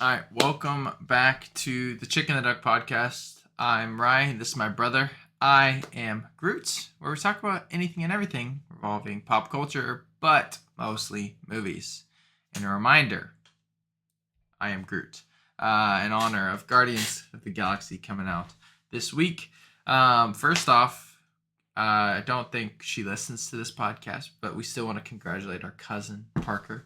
All right, welcome back to the Chicken and the Duck podcast. I'm Ryan. This is my brother. I am Groot, where we talk about anything and everything revolving pop culture, but mostly movies. And a reminder, I am Groot, in honor of Guardians of the Galaxy coming out this week. First off, I don't think she listens to this podcast, but we still want to congratulate our cousin Parker.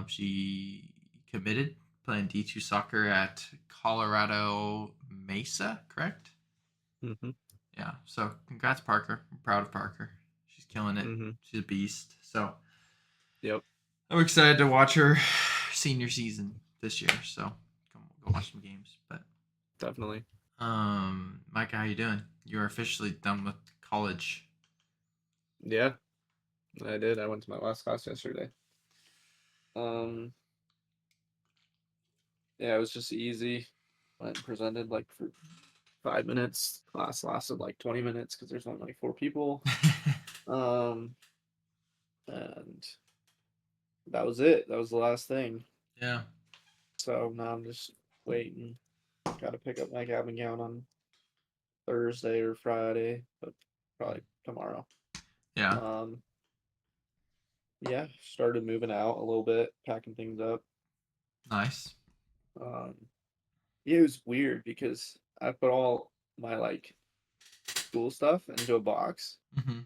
She committed playing D2 soccer at Colorado Mesa, correct? Mm-hmm. Yeah. So congrats, Parker. I'm proud of Parker. She's killing it. Mm-hmm. She's a beast. So Yep. I'm excited to watch her senior season this year. So come go watch some games. But Definitely. Micah, how you doing? You're officially done with college. Yeah, I did. I went to my last class yesterday. Um, yeah, it was just easy. Went and presented like for 5 minutes. Class lasted like 20 minutes because there's only like four people. Um, and that was it. That was the last thing. Yeah. So now I'm just waiting. Got to pick up my cabin gown on Thursday or Friday, but probably tomorrow. Yeah. Um, yeah, started moving out a little bit, packing things up. Nice. Um, yeah, it was weird because I put all my like school stuff into a box Mm-hmm.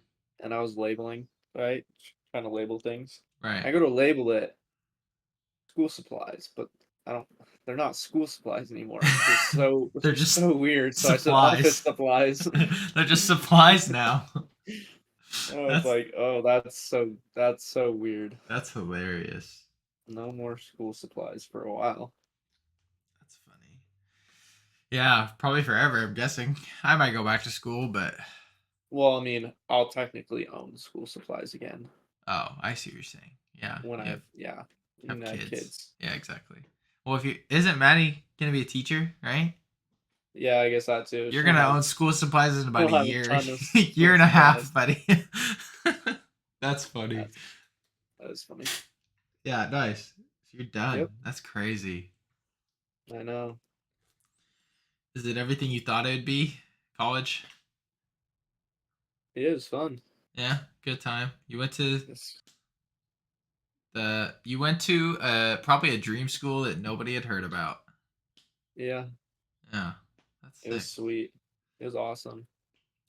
and I was labeling, right? Trying to label things. Right. I go to label it school supplies, but I don't they're not school supplies anymore, which is so which They're is just so weird. So I said office supplies. supplies. They're just supplies now. And I was That's like, oh, that's so weird. that's hilarious. No more school supplies for a while. That's funny. Yeah, probably forever. I'm guessing I might go back to school, but Well, I mean, I'll technically own school supplies again oh, I see what you're saying. Yeah, when you I have yeah, have when I have kids. kids. Yeah, exactly. Well, if you isn't Maddie gonna be a teacher, right? Yeah, I guess that too. You're gonna own school supplies in about She'll a have a year, ton of year school and a supplies. half, buddy. That's funny. That's that is funny. Yeah, nice. So you're done. Yep, That's crazy. I know. Is it everything you thought it would be? College? It is fun. Yeah, good time. You went to It's, probably a dream school that nobody had heard about. yeah, Yeah, that's it was sick. sweet. It was awesome.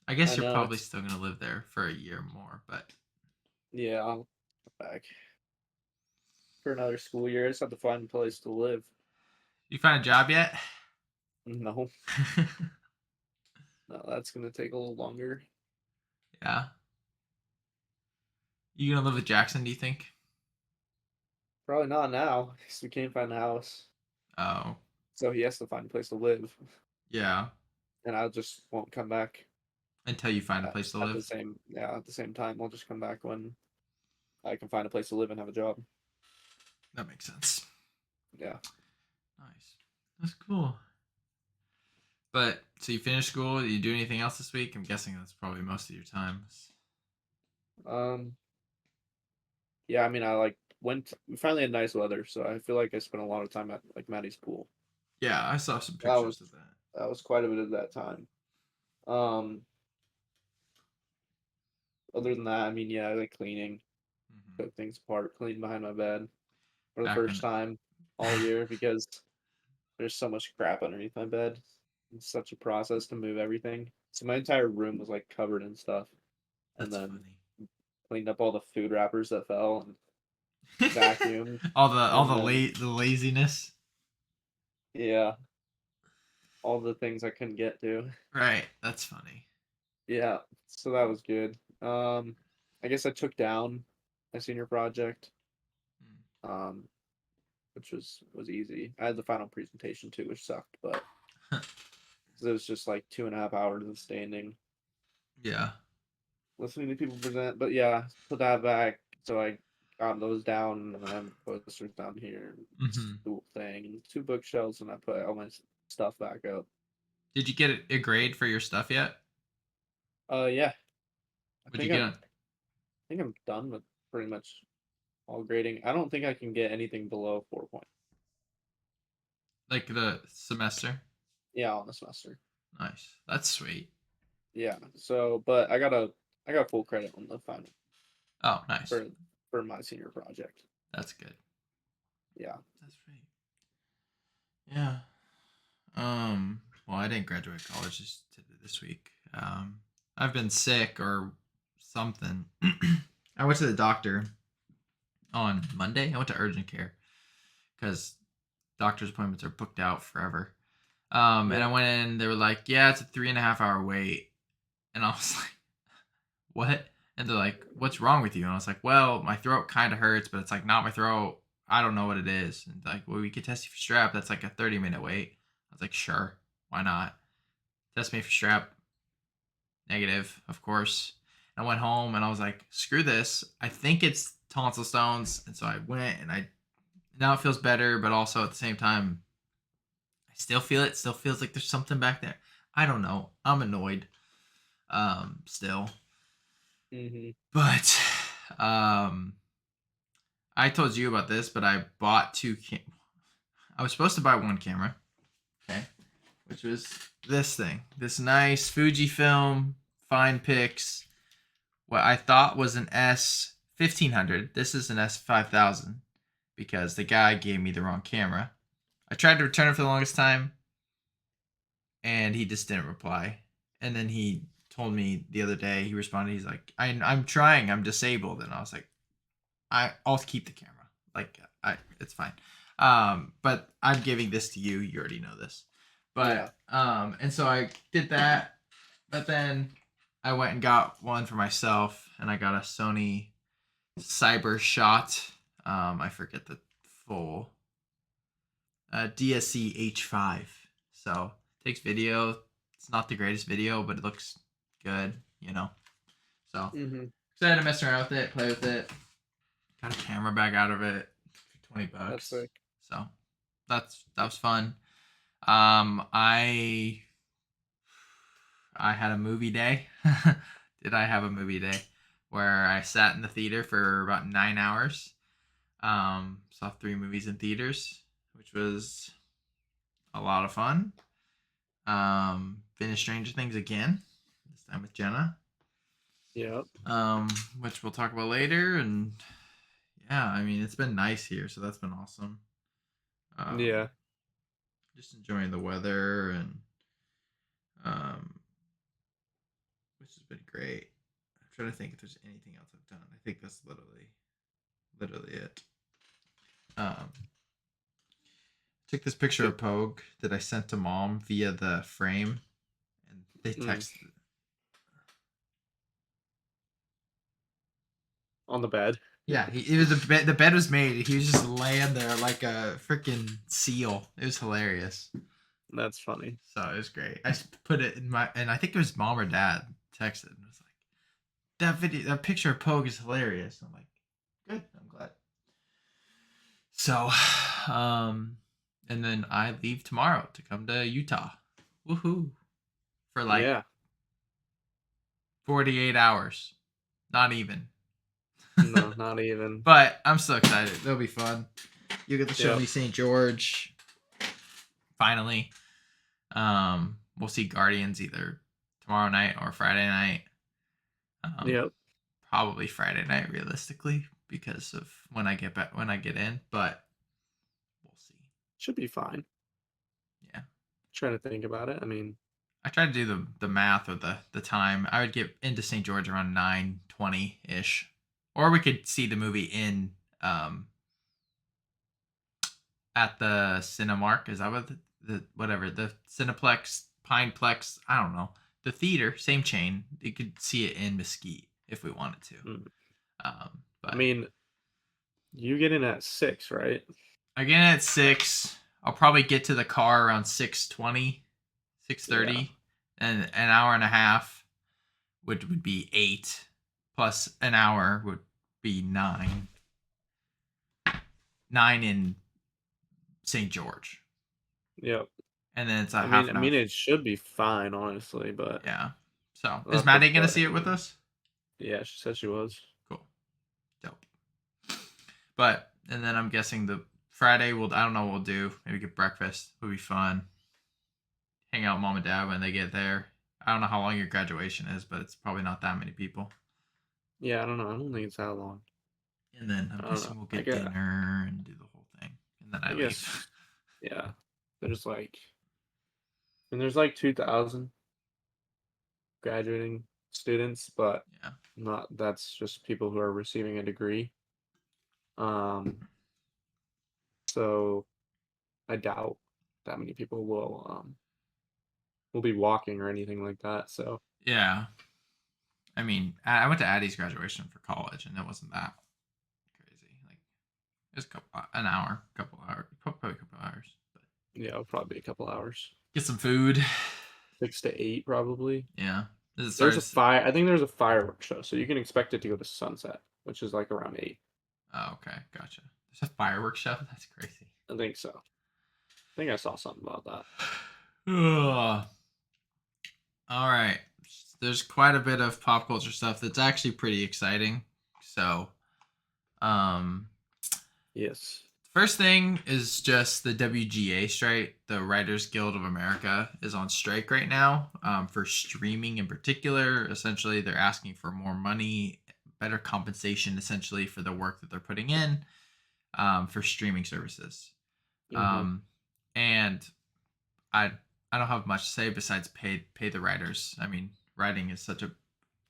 I guess I you're know. probably It's still gonna live there for a year more, but yeah. I'll come back for another school year. I just have to find a place to live. you find a job yet? No, no, that's gonna take a little longer. Yeah. You gonna live with Jackson? Do you think? Probably not now because we can't find a house. Oh, So he has to find a place to live, yeah. and I just won't come back Until you find a place to at the live. same at the same time. I'll just come back when I can find a place to live and have a job. That makes sense. Yeah. Nice. That's cool. But so you finished school? Did you do anything else this week? I'm guessing that's probably most of your time. Um. Yeah. I mean, I like went. We finally had nice weather, so I feel like I spent a lot of time at like Maddie's pool. Yeah, I saw some That was pictures of that. that was quite a bit of that time. Um. Other than that, I mean, yeah, I like cleaning, Hmm. took things apart, cleaned behind my bed for the Back when. first time all year because there's so much crap underneath my bed. It's such a process to move everything. So my entire room was like covered in stuff, and That's then funny. cleaned up all the food wrappers that fell and vacuumed, all and then the laziness. yeah, all the things I couldn't get to. Right. That's funny. Yeah, so that was good. I guess I took down my senior project, um, which was easy. I had the final presentation too, which sucked, but it was just like 2.5 hours of standing Yeah. listening to people present. But yeah, put that back. So I got those down, and I have posters down here, and Hmm. the thing, and two bookshelves, and I put all my stuff back up. Did you get a grade for your stuff yet? Yeah, I What'd you think get I'm on? I think I'm done with pretty much all grading. I don't think I can get anything below 4 point. Like the semester. Yeah, on the semester. Nice. That's sweet. Yeah. So, but I got full credit on the final Oh, nice. for for my senior project. That's good. Yeah. That's sweet. Yeah. Well, I didn't graduate college this week. I've been sick or something. I went to the doctor on Monday. I went to urgent care because doctor's appointments are booked out forever. And I Yeah. went in. They were like, "Yeah, it's a 3.5 hour wait," and I was like, "What?" And they're like, "What's wrong with you?" And I was like, "Well, my throat kind of hurts, but it's like not my throat. I don't know what it is." And they're like, "Well, we could test you for strep. That's like a 30-minute wait." I was like, "Sure, why not?" Test me for strep. Negative, of course. I went home and I was like, "Screw this. I think it's tonsil stones." And so I went and I now it feels better, but also at the same time, I still feel it. Still feels like there's something back there. I don't know. I'm annoyed. Still, Mhm. but I told you about this, but I bought I was supposed to buy one camera, okay, which was this thing, this nice Fujifilm Fine Pix. What I thought was an S1500. This is an S5000 because the guy gave me the wrong camera. I tried to return it for the longest time, and he just didn't reply. And then he told me the other day, he responded, he's like, I'm trying, I'm disabled. And I was like, I'll keep the camera. Like, it's fine. But I'm giving this to you. You already know this. Yeah. But, and so I did that. But then I went and got one for myself, and I got a Sony Cyber Shot. I forget the full DSC H5. So takes video. It's not the greatest video, but it looks good, you know. So Mhm. excited to mess around with it, play with it. Got a camera bag out of it for That's $20. sick. So that was fun. I had a movie day. Did I have a movie day where I sat in the theater for about 9 hours? Saw 3 movies in theaters, which was a lot of fun. Finished Stranger Things again, this time with Jenna. Yep. Which we'll talk about later. And yeah, I mean, it's been nice here, so that's been awesome. Yeah. Just enjoying the weather and um, which has been great. I'm trying to think if there's anything else I've done. I think that's literally it. Took this picture of Pogue that I sent to mom via the frame, and they Mm. texted. On the bed. Yeah, it was the bed was made. He was just laying there like a freaking seal. It was hilarious. That's funny. So it was great. I put it in my, and I think it was mom or dad texted and was like, that picture of Pogue is hilarious. I'm like, good. I'm glad. So, and then I leave tomorrow to come to Utah. Woohoo! For like Yeah. 48 hours. Not even. No, not even. But I'm so excited. It'll be fun. You get to show Yep. me St. George. Finally. We'll see Guardians either tomorrow night or Friday night. Yep. Probably Friday night realistically because of when I get in, but we'll see. Should be fine. Yeah. Trying to think about it. I mean, I tried to do the math or the time. I would get into St. George around 9:20 ish, or we could see the movie in at the Cinemark. Is that what the whatever the Cineplex, Pineplex? I don't know. The theater, same chain. You could see it in Mesquite if we wanted to. mm. But I mean, you get in at 6, right? again at 6. I'll probably get to the car around 6:20, 6:30, Yeah. and an hour and a half would be 8, plus an hour would be 9. 9 in St. George, Yep. and then it's a I half mean, I an hour. mean, it should be fine, honestly, but Yeah. So we'll is have to Maddie gonna play. see it with us? Yeah, she said she was. Cool. Dope. But and then I'm guessing the Friday, I don't know what we'll do. Maybe get breakfast. It'll be fun. Hang out with mom and dad when they get there. I don't know how long your graduation is, but it's probably not that many people. Yeah, I don't know. I don't think it's that long. And then I'm I don't guessing know. we'll get dinner and do the whole thing. And then I leave. guess, yeah. There's like, and there's like 2,000 graduating students, but Yeah. not. That's just people who are receiving a degree. Um, so I doubt that many people will be walking or anything like that. So Yeah. I mean, I went to Addie's graduation for college, and it wasn't that crazy. Like, it was an hour, couple hours, probably a couple hours. But yeah, it'll probably be a couple hours. get some food. 6 to 8 probably. Yeah. There's a fire. I think there's a fireworks show, so you can expect it to go to sunset, which is like around 8. Oh, okay, gotcha. There's a fireworks show. That's crazy. I think so. I think I saw something about that. Ugh. All right. There's quite a bit of pop culture stuff that's actually pretty exciting. So, um, Yes. first thing is just the WGA strike. The Writers Guild of America is on strike right now for streaming in particular. Essentially, they're asking for more money, better compensation, essentially, for the work that they're putting in for streaming services. Mm-hmm. And I don't have much to say besides pay the writers. I mean, writing is such a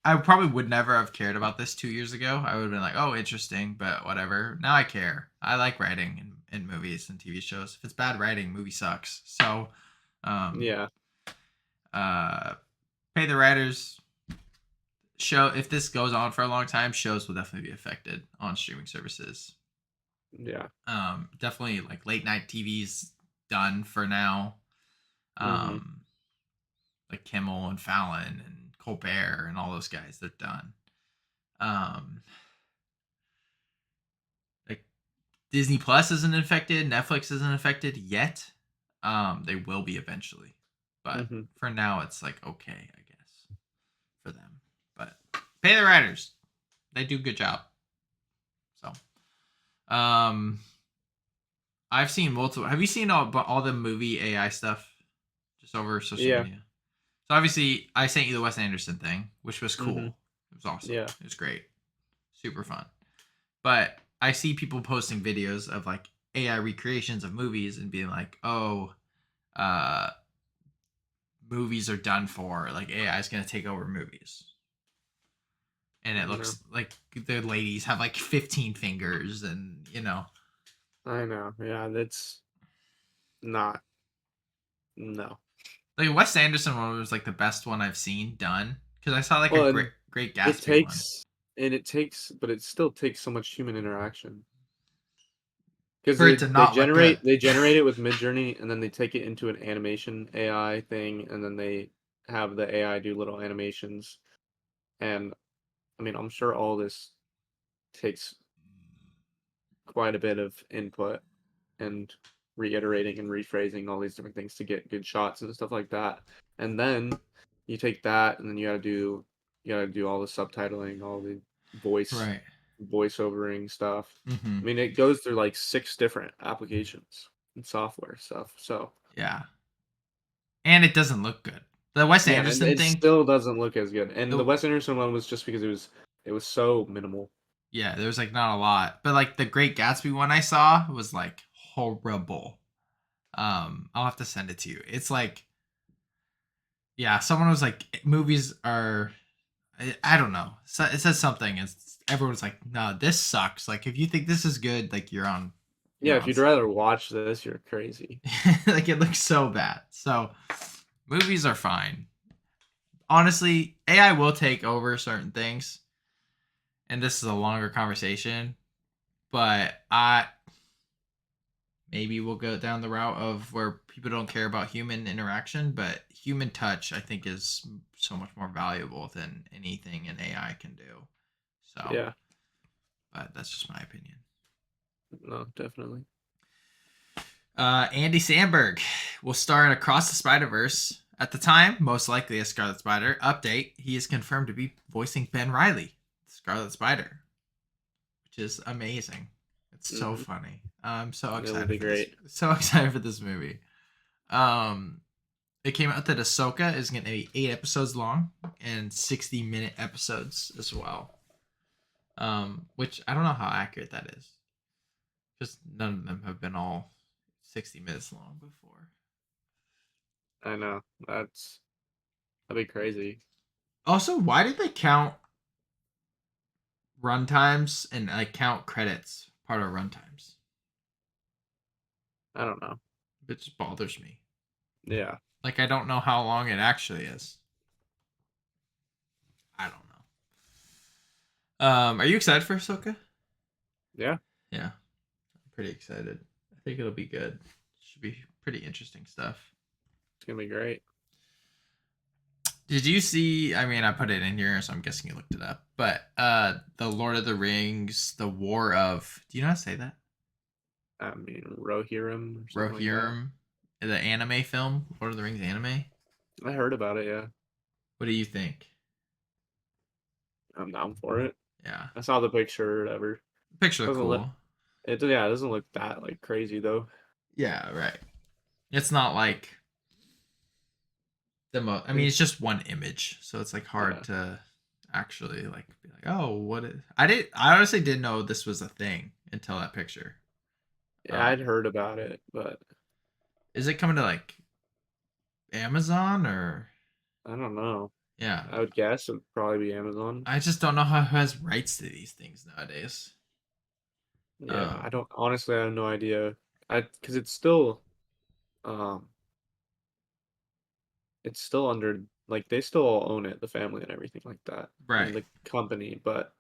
I probably would never have cared about this 2 years ago. I would have been like, oh, interesting, but whatever. Now I care. I like writing in movies and TV shows. If it's bad writing, movie sucks. So, Yeah. pay the writers. Show if this goes on for a long time, shows will definitely be affected on streaming services. Yeah. Definitely like late night TV's done for now. Mm-hmm. Like Kimmel and Fallon and Colbert and all those guys, they're done. Like Disney Plus isn't affected, Netflix isn't affected yet. They will be eventually, but Mm-hmm. for now, it's like okay, I guess, for them. But pay the writers; they do a good job. So, I've seen multiple. Have you seen all the movie AI stuff just over social Yeah. media? So obviously, I sent you the Wes Anderson thing, which was cool. Mm-hmm. It was awesome. Yeah. It was great, super fun. But I see people posting videos of like AI recreations of movies and being like, "Oh, uh, movies are done for. Like AI is gonna take over movies." And it looks like the ladies have like 15 fingers, and I know. Yeah, that's not. No. like Wes Anderson one was like the best one I've seen done because I saw like Well, a and Great it Gatsby one. takes, but it still takes so much human interaction because For it to not look good. they generate it with Midjourney and then they take it into an animation AI thing and then they have the AI do little animations. And I mean, I'm sure all this takes quite a bit of input and reiterating and rephrasing all these different things to get good shots and stuff like that. And then you take that and then you gotta do all the subtitling, all the Right. voiceovering stuff. Mm-hmm. I mean, it goes through like 6 different applications and software stuff. So Yeah. And it doesn't look good. The Wes yeah, and Anderson it thing. still doesn't look as good. And the The, Wes Anderson one was just because it was so minimal. yeah, there's like not a lot, but like the Great Gatsby one I saw was like horrible. I'll have to send it to you. It's like, yeah, someone was like, movies are, I don't know. So it says something, and everyone's like, no, this sucks. Like if you think this is good, like Yeah, you're if on. you'd rather watch this, you're crazy. Like it looks so bad. So movies are fine. Honestly, AI will take over certain things, and this is a longer conversation, but I maybe we'll go down the route of where people don't care about human interaction, but human touch I think is so much more valuable than anything an AI can do. So, Yeah, but that's just my opinion. no, definitely. Andy Samberg will star in Across the Spider-Verse. At the time, most likely as Scarlet Spider. Update: he is confirmed to be voicing Ben Reilly, Scarlet Spider, which is amazing. It's so Hmm. funny. I'm so It will excited be for this. great. So excited for this movie. Um, it came out that Ahsoka is going to be 8 episodes long and 60-minute episodes as well. Which I don't know how accurate that is. Just none of them have been all 60 minutes long before. I know. That'd be crazy. Also, why did they count runtimes and like count credits part of runtimes? I don't know. It just bothers me. Yeah. Like I don't know how long it actually is. I don't know. Are you excited for Ahsoka? Yeah. Yeah, I'm pretty excited. I think it'll be good. Should be pretty interesting stuff. It's gonna be great. Did you see? I mean, I put it in here, so I'm guessing you looked it up. But the Lord of the Rings, the War of. Do you know how to say that? I mean, Rohirrim or something like that. Rohirrim, the anime film, Lord of the Rings anime. I heard about it. Yeah. What do you think? I'm down for it. Yeah, I saw the picture or whatever. picture look Doesn't look cool. yeah, it doesn't look that like crazy though. Yeah, right. It's not like the most. I mean, And it's just one image, so it's like hard yeah. to actually like be like, oh, what is? I did. I honestly didn't know this was a thing until that picture. Yeah, I'd Um, heard about it, but is it coming to like Amazon or? I don't know. Yeah, I would guess it would probably be Amazon. I just don't know who has rights to these things nowadays. Yeah, I Um, don't honestly I have no idea. I because um it's still under like they still all own it, the family and everything like that, and right. the company, but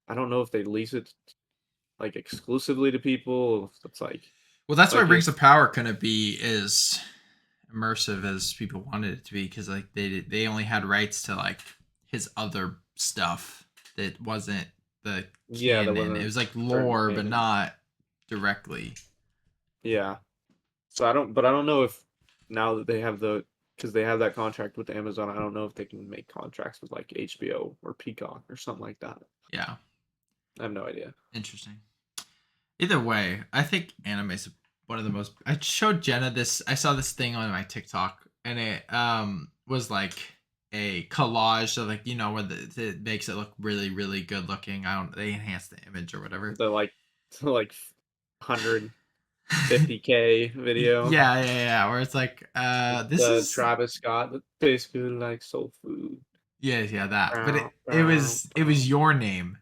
I don't know if they lease it like exclusively to people. If it's Well, that's why like Rings of if Power couldn't be as immersive as people wanted it to be because like they only had rights to like his other stuff that wasn't the yeah, that canon. It wasn't was like certain lore, but canon. not directly. Yeah. So I don't know if now that they have because they have that contract with Amazon, I don't know if they can make contracts with like HBO or Peacock or something like that. Yeah, I have no idea. interesting. Either way, I think anime is one of the most. I showed Jenna this. I saw this thing on my TikTok, and it was like a collage of like it makes it look really really good looking. I don't they enhance the image or whatever. The like 150K video, Yeah. Where it's like this the is Travis Scott that tastes good like soul food. yeah that. But Bow, it bow, it bow. was your name.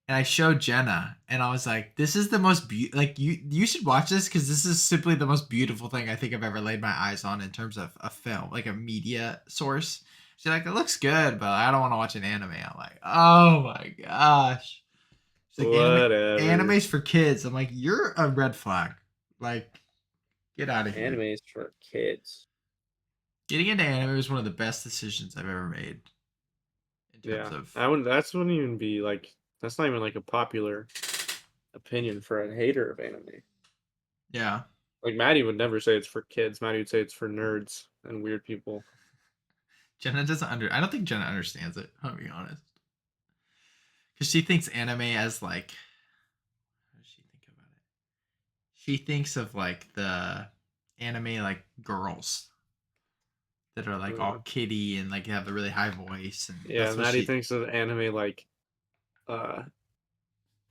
And I showed Jenna, and I was like, "This is the most like you should watch this because this is simply the most beautiful thing I think I've ever laid my eyes on in terms of a film, like a media source." She's like, "It looks good, but I don't want to watch an anime." I'm like, "Oh my gosh!" She's like, Whatever. anime's for kids." I'm like, "You're a red flag. Like, get out of here." Animes for kids. Getting into anime was one of the best decisions I've ever made in terms Yeah, of I wouldn't. That wouldn't even be like. That's not even like a popular opinion for a hater of anime. yeah. Like Maddie would never say it's for kids. Maddie would say it's for nerds and weird people. Jenna doesn't under. I don't think Jenna understands it. I'll be honest. Because she thinks anime as like how does she think about it? She thinks of like the anime like girls that are like Uh, all kitty and like have a really high voice, and yeah, that's what Maddie she. thinks of anime uh,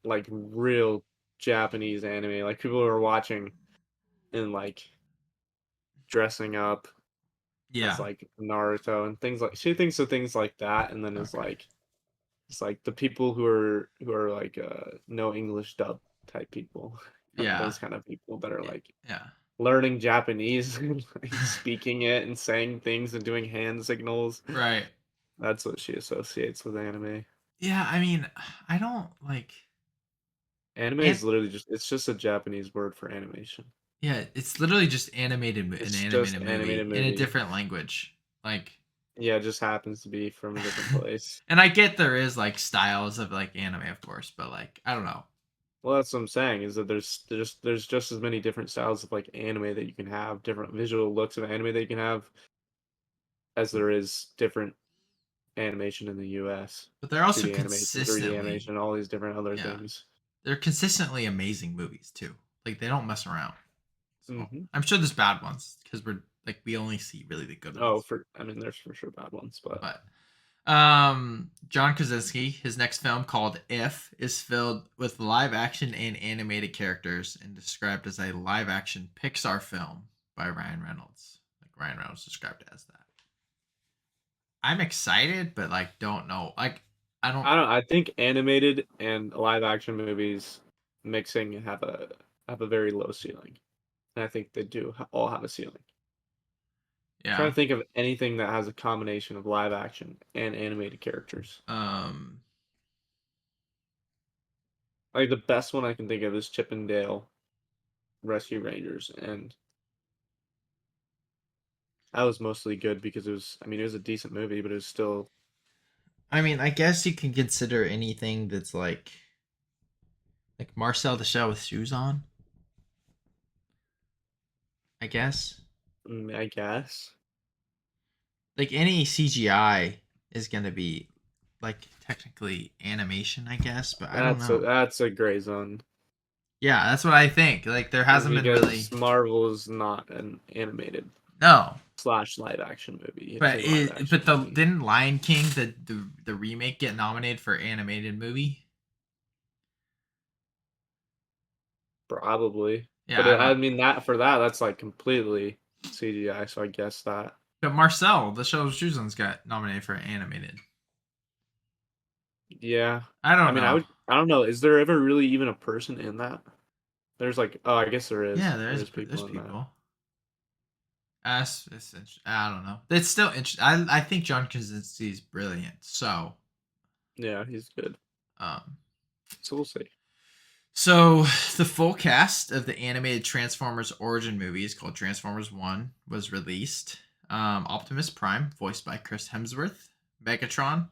like real Japanese anime, like people who are watching and like dressing up as Yeah, like Naruto and things like. She thinks of things like that, and then is okay, like it's like the people who are like no English dub type people, kind of yeah, those kind of people that are yeah, like yeah, learning Japanese and like speaking it and saying things and doing hand signals. right. That's what she associates with anime. Yeah, I mean, I don't like Anime and is literally it's just a Japanese word for animation. yeah, it's literally just an It's just animated movie animated in a movie. different language. Like, Yeah, it just happens to be from a different place. and I get there is like styles of like anime, of course, but like I don't know. Well, that's what I'm saying is that there's just as many different styles of like anime that you can have, different visual looks of anime that you can have as there is different animation in the US. But they're also 2D animation, 3D consistently animation, all these different other yeah. things. they're consistently amazing movies too. Like they don't mess around. So Hmm. I'm sure there's bad ones because we only see really the good Oh, ones. there's for sure bad ones, but But John Krasinski, his next film called If is filled with live action and animated characters and described as a live action Pixar film by Ryan Reynolds. Like Ryan Reynolds described it as that. I'm excited, but like don't know. Like I don't. I don't. I think animated and live action movies mixing have a very low ceiling, and I think they all have a ceiling. Trying Yeah. to think of anything that has a combination of live action and animated characters. Um. Like the best one I can think of is Chip and Dale Rescue Rangers, and that was mostly good because it was. I mean, it was a decent movie, but it was still. I mean, I guess you can consider anything that's like Marcel the Shell with shoes on. I guess I guess like any CGI is gonna be like technically animation, I guess, but I don't know. that's a gray zone Yeah, that's what I think. Like there hasn't been really because Marvel is not an animated no, slash live action movie. It's a but live action but the movie. didn't Lion King the remake get nominated for animated movie? Probably. Yeah, But I don't. I mean that for that that's like completely CGI, so I guess that. But Marcel the Shell with shoes on's got nominated for animated. Yeah. I I don't mean, know. I don't know. Is there ever really even a person in that? There's like, oh, I guess there is. Yeah, There is there's people in that. people. I don't know. It's still interesting. I think John Krasinski's brilliant. So, Yeah, he's good. um, So we'll see. so the full cast of the animated Transformers origin movies called Transformers One was released. Optimus Prime, voiced by Chris Hemsworth. Megatron,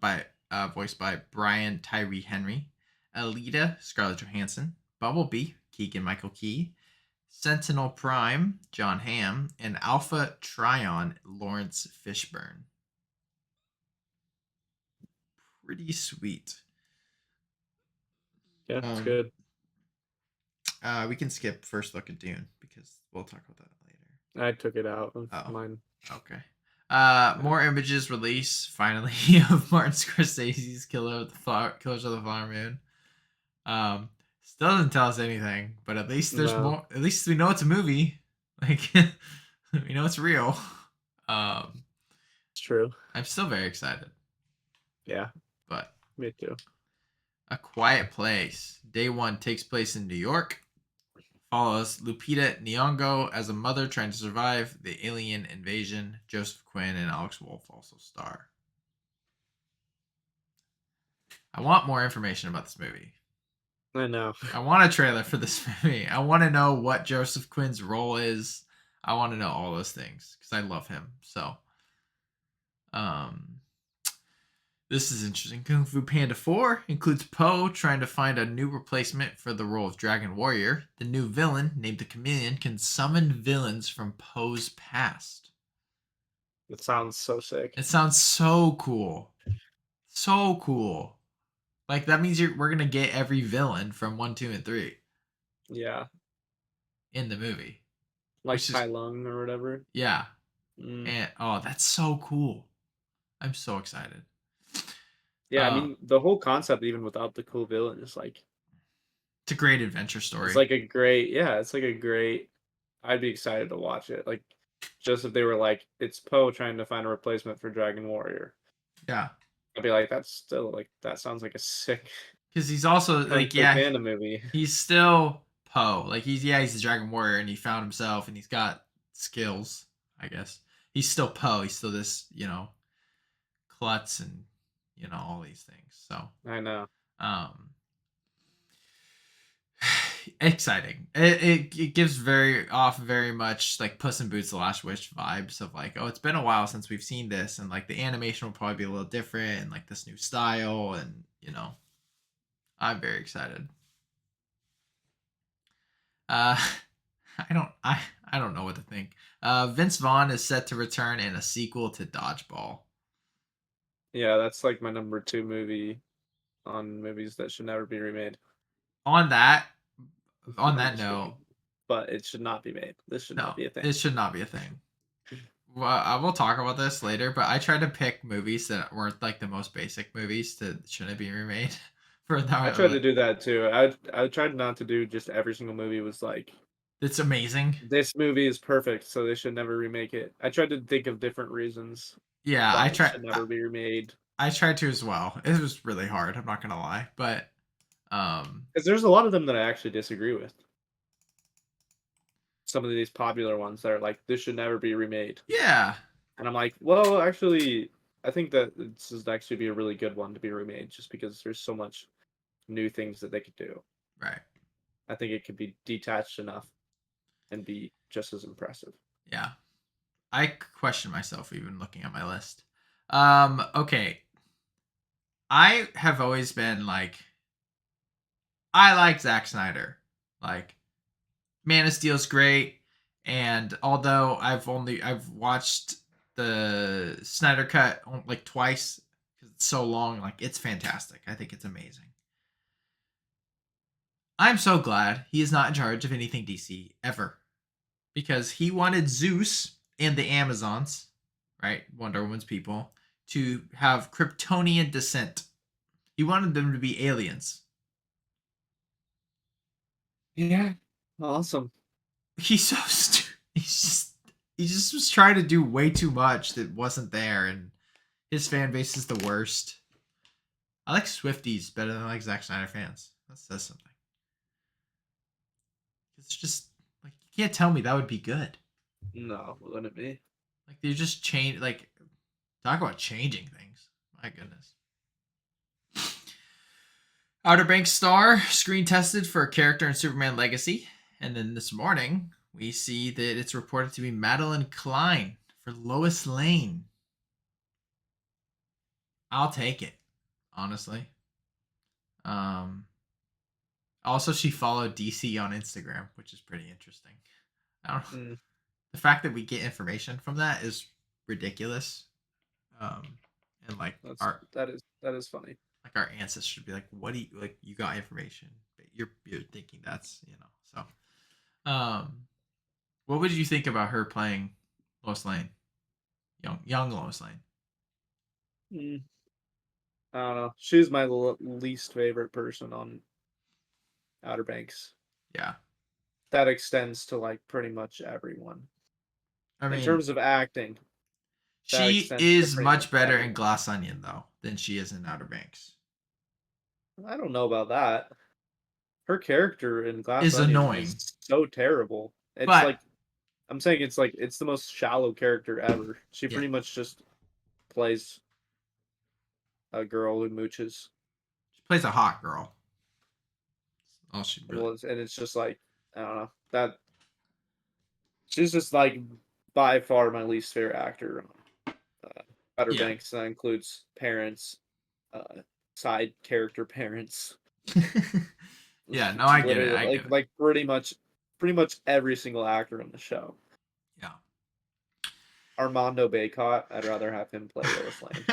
voiced by Brian Tyree Henry. Alita, Scarlett Johansson. Bumblebee, Keegan Michael Key. Sentinel Prime, John Hamm, and Alpha Trion, Lawrence Fishburne. Pretty sweet. Yeah, it's Um, good. we can skip first look at Dune because we'll talk about that later. I took it out of Oh, mine. okay. Yeah. More images released finally of Martin Scorsese's Killers of the Flower Moon. Um, still doesn't tell us anything, but at least there's No, more. At least we know it's a movie. Like we know it's real. Um, it's true. I'm still very excited. Yeah, But me too. A Quiet Place. Day one takes place in New York. Follows Lupita Nyong'o as a mother trying to survive the alien invasion. Joseph Quinn and Alex Wolff also star. I want more information about this movie. I know. I want a trailer for this movie. I want to know what Joseph Quinn's role is. I want to know all those things because I love him. So, um, this is interesting. Kung Fu Panda 4 includes Po trying to find a new replacement for the role of Dragon Warrior. The new villain, named the Chameleon, can summon villains from Po's past. It sounds so sick. It sounds so cool. So cool. Like, that means we're going to get every villain from 1, 2, and 3 Yeah, in the movie. like Which is, Tai Lung or whatever. yeah. Mm. And, oh, that's so cool. I'm so excited. Yeah, I mean the whole concept, even without the cool villain, is like It's a great adventure it's story. like a great. Yeah, it's like a great. I'd be excited to watch it. Like, just if they were like, it's Poe trying to find a replacement for Dragon Warrior. Yeah. I'd be like, that's still like that sounds like a sick Because he's also, Kung like, Fu yeah, Panda movie. he's still Poe. Like he's the Dragon Warrior and he found himself and he's got skills, I guess. He's still Poe. He's still this, klutz and all these things. So I know. um exciting. It gives very much like Puss in Boots the Last Wish vibes of like, oh, it's been a while since we've seen this and like the animation will probably be a little different and like this new style and I'm very excited. Uh, I don't know what to think. Vince Vaughn is set to return in a sequel to Dodgeball. Yeah, that's like my number two movie on movies that should never be remade. On that on I'm that just note, kidding. But it should not be made. This should no, not be a thing. it should not be a thing. Well, I will talk about this later, but I tried to pick movies that weren't like the most basic movies that shouldn't be remade for I tried the. to do that too. I tried not to do just every single movie was like It's amazing. this movie is perfect, so they should never remake it. I tried to think of different reasons Yeah, why it should never be remade. I tried to as well. It was really hard. I'm not gonna lie, but um, Because there's a lot of them that I actually disagree with. Some of these popular ones that are like, this should never be remade. yeah, And I'm like, well, actually, I think that this is actually be a really good one to be remade just because there's so much new things that they could do. right, I think it could be detached enough and be just as impressive. yeah. I question myself even looking at my list. Okay. I have always been like, I like Zack Snyder. Like, Man of Steel's great, and although I've watched the Snyder cut like twice because it's so long, like it's fantastic. I think it's amazing. I'm so glad he is not in charge of anything DC ever because he wanted Zeus and the Amazons, right, Wonder Woman's people, to have Kryptonian descent. He wanted them to be aliens. Yeah. Awesome. He's so he just was trying to do way too much that wasn't there, and his fan base is the worst. I like Swifties better than I like Zack Snyder fans. That says something. It's just like you can't tell me that would be good. No, wouldn't it be? Like they just change. Like talk about changing things. My goodness. Outer Banks star screen tested for a character in Superman Legacy, and then this morning we see that it's reported to be Madeline Klein for Lois Lane. I'll take it, honestly. Um, Also, she followed DC on Instagram, which is pretty interesting. I don't know. Mm, The fact that we get information from that is ridiculous. And that is funny. like our ancestors should be like, "What do you like? You got information, but you're thinking that's So, what would you think about her playing Lois Lane, young Lois Lane? Mm, I don't know. She's my least favorite person on Outer Banks. Yeah, That extends to like pretty much everyone. I In mean, terms of acting, that she extends to is pretty much much better in everyone. Glass Onion though than she is in Outer Banks. I don't know about that. Her character in Glass Is Onion annoying, is so terrible. It's but like I'm saying it's like it's the most shallow character ever. She yeah, pretty much just plays a girl who mooches. she plays a hot girl. Oh, she really. Well, and it's just like I don't know that she's just like by far my least favorite actor on Outer Yeah. Banks. That includes parents, uh, side character parents. Yeah, no, I get it. Literally, I get it. like pretty much every single actor on the show. Yeah. Armando Baycott, I'd rather have him play Lois Lane.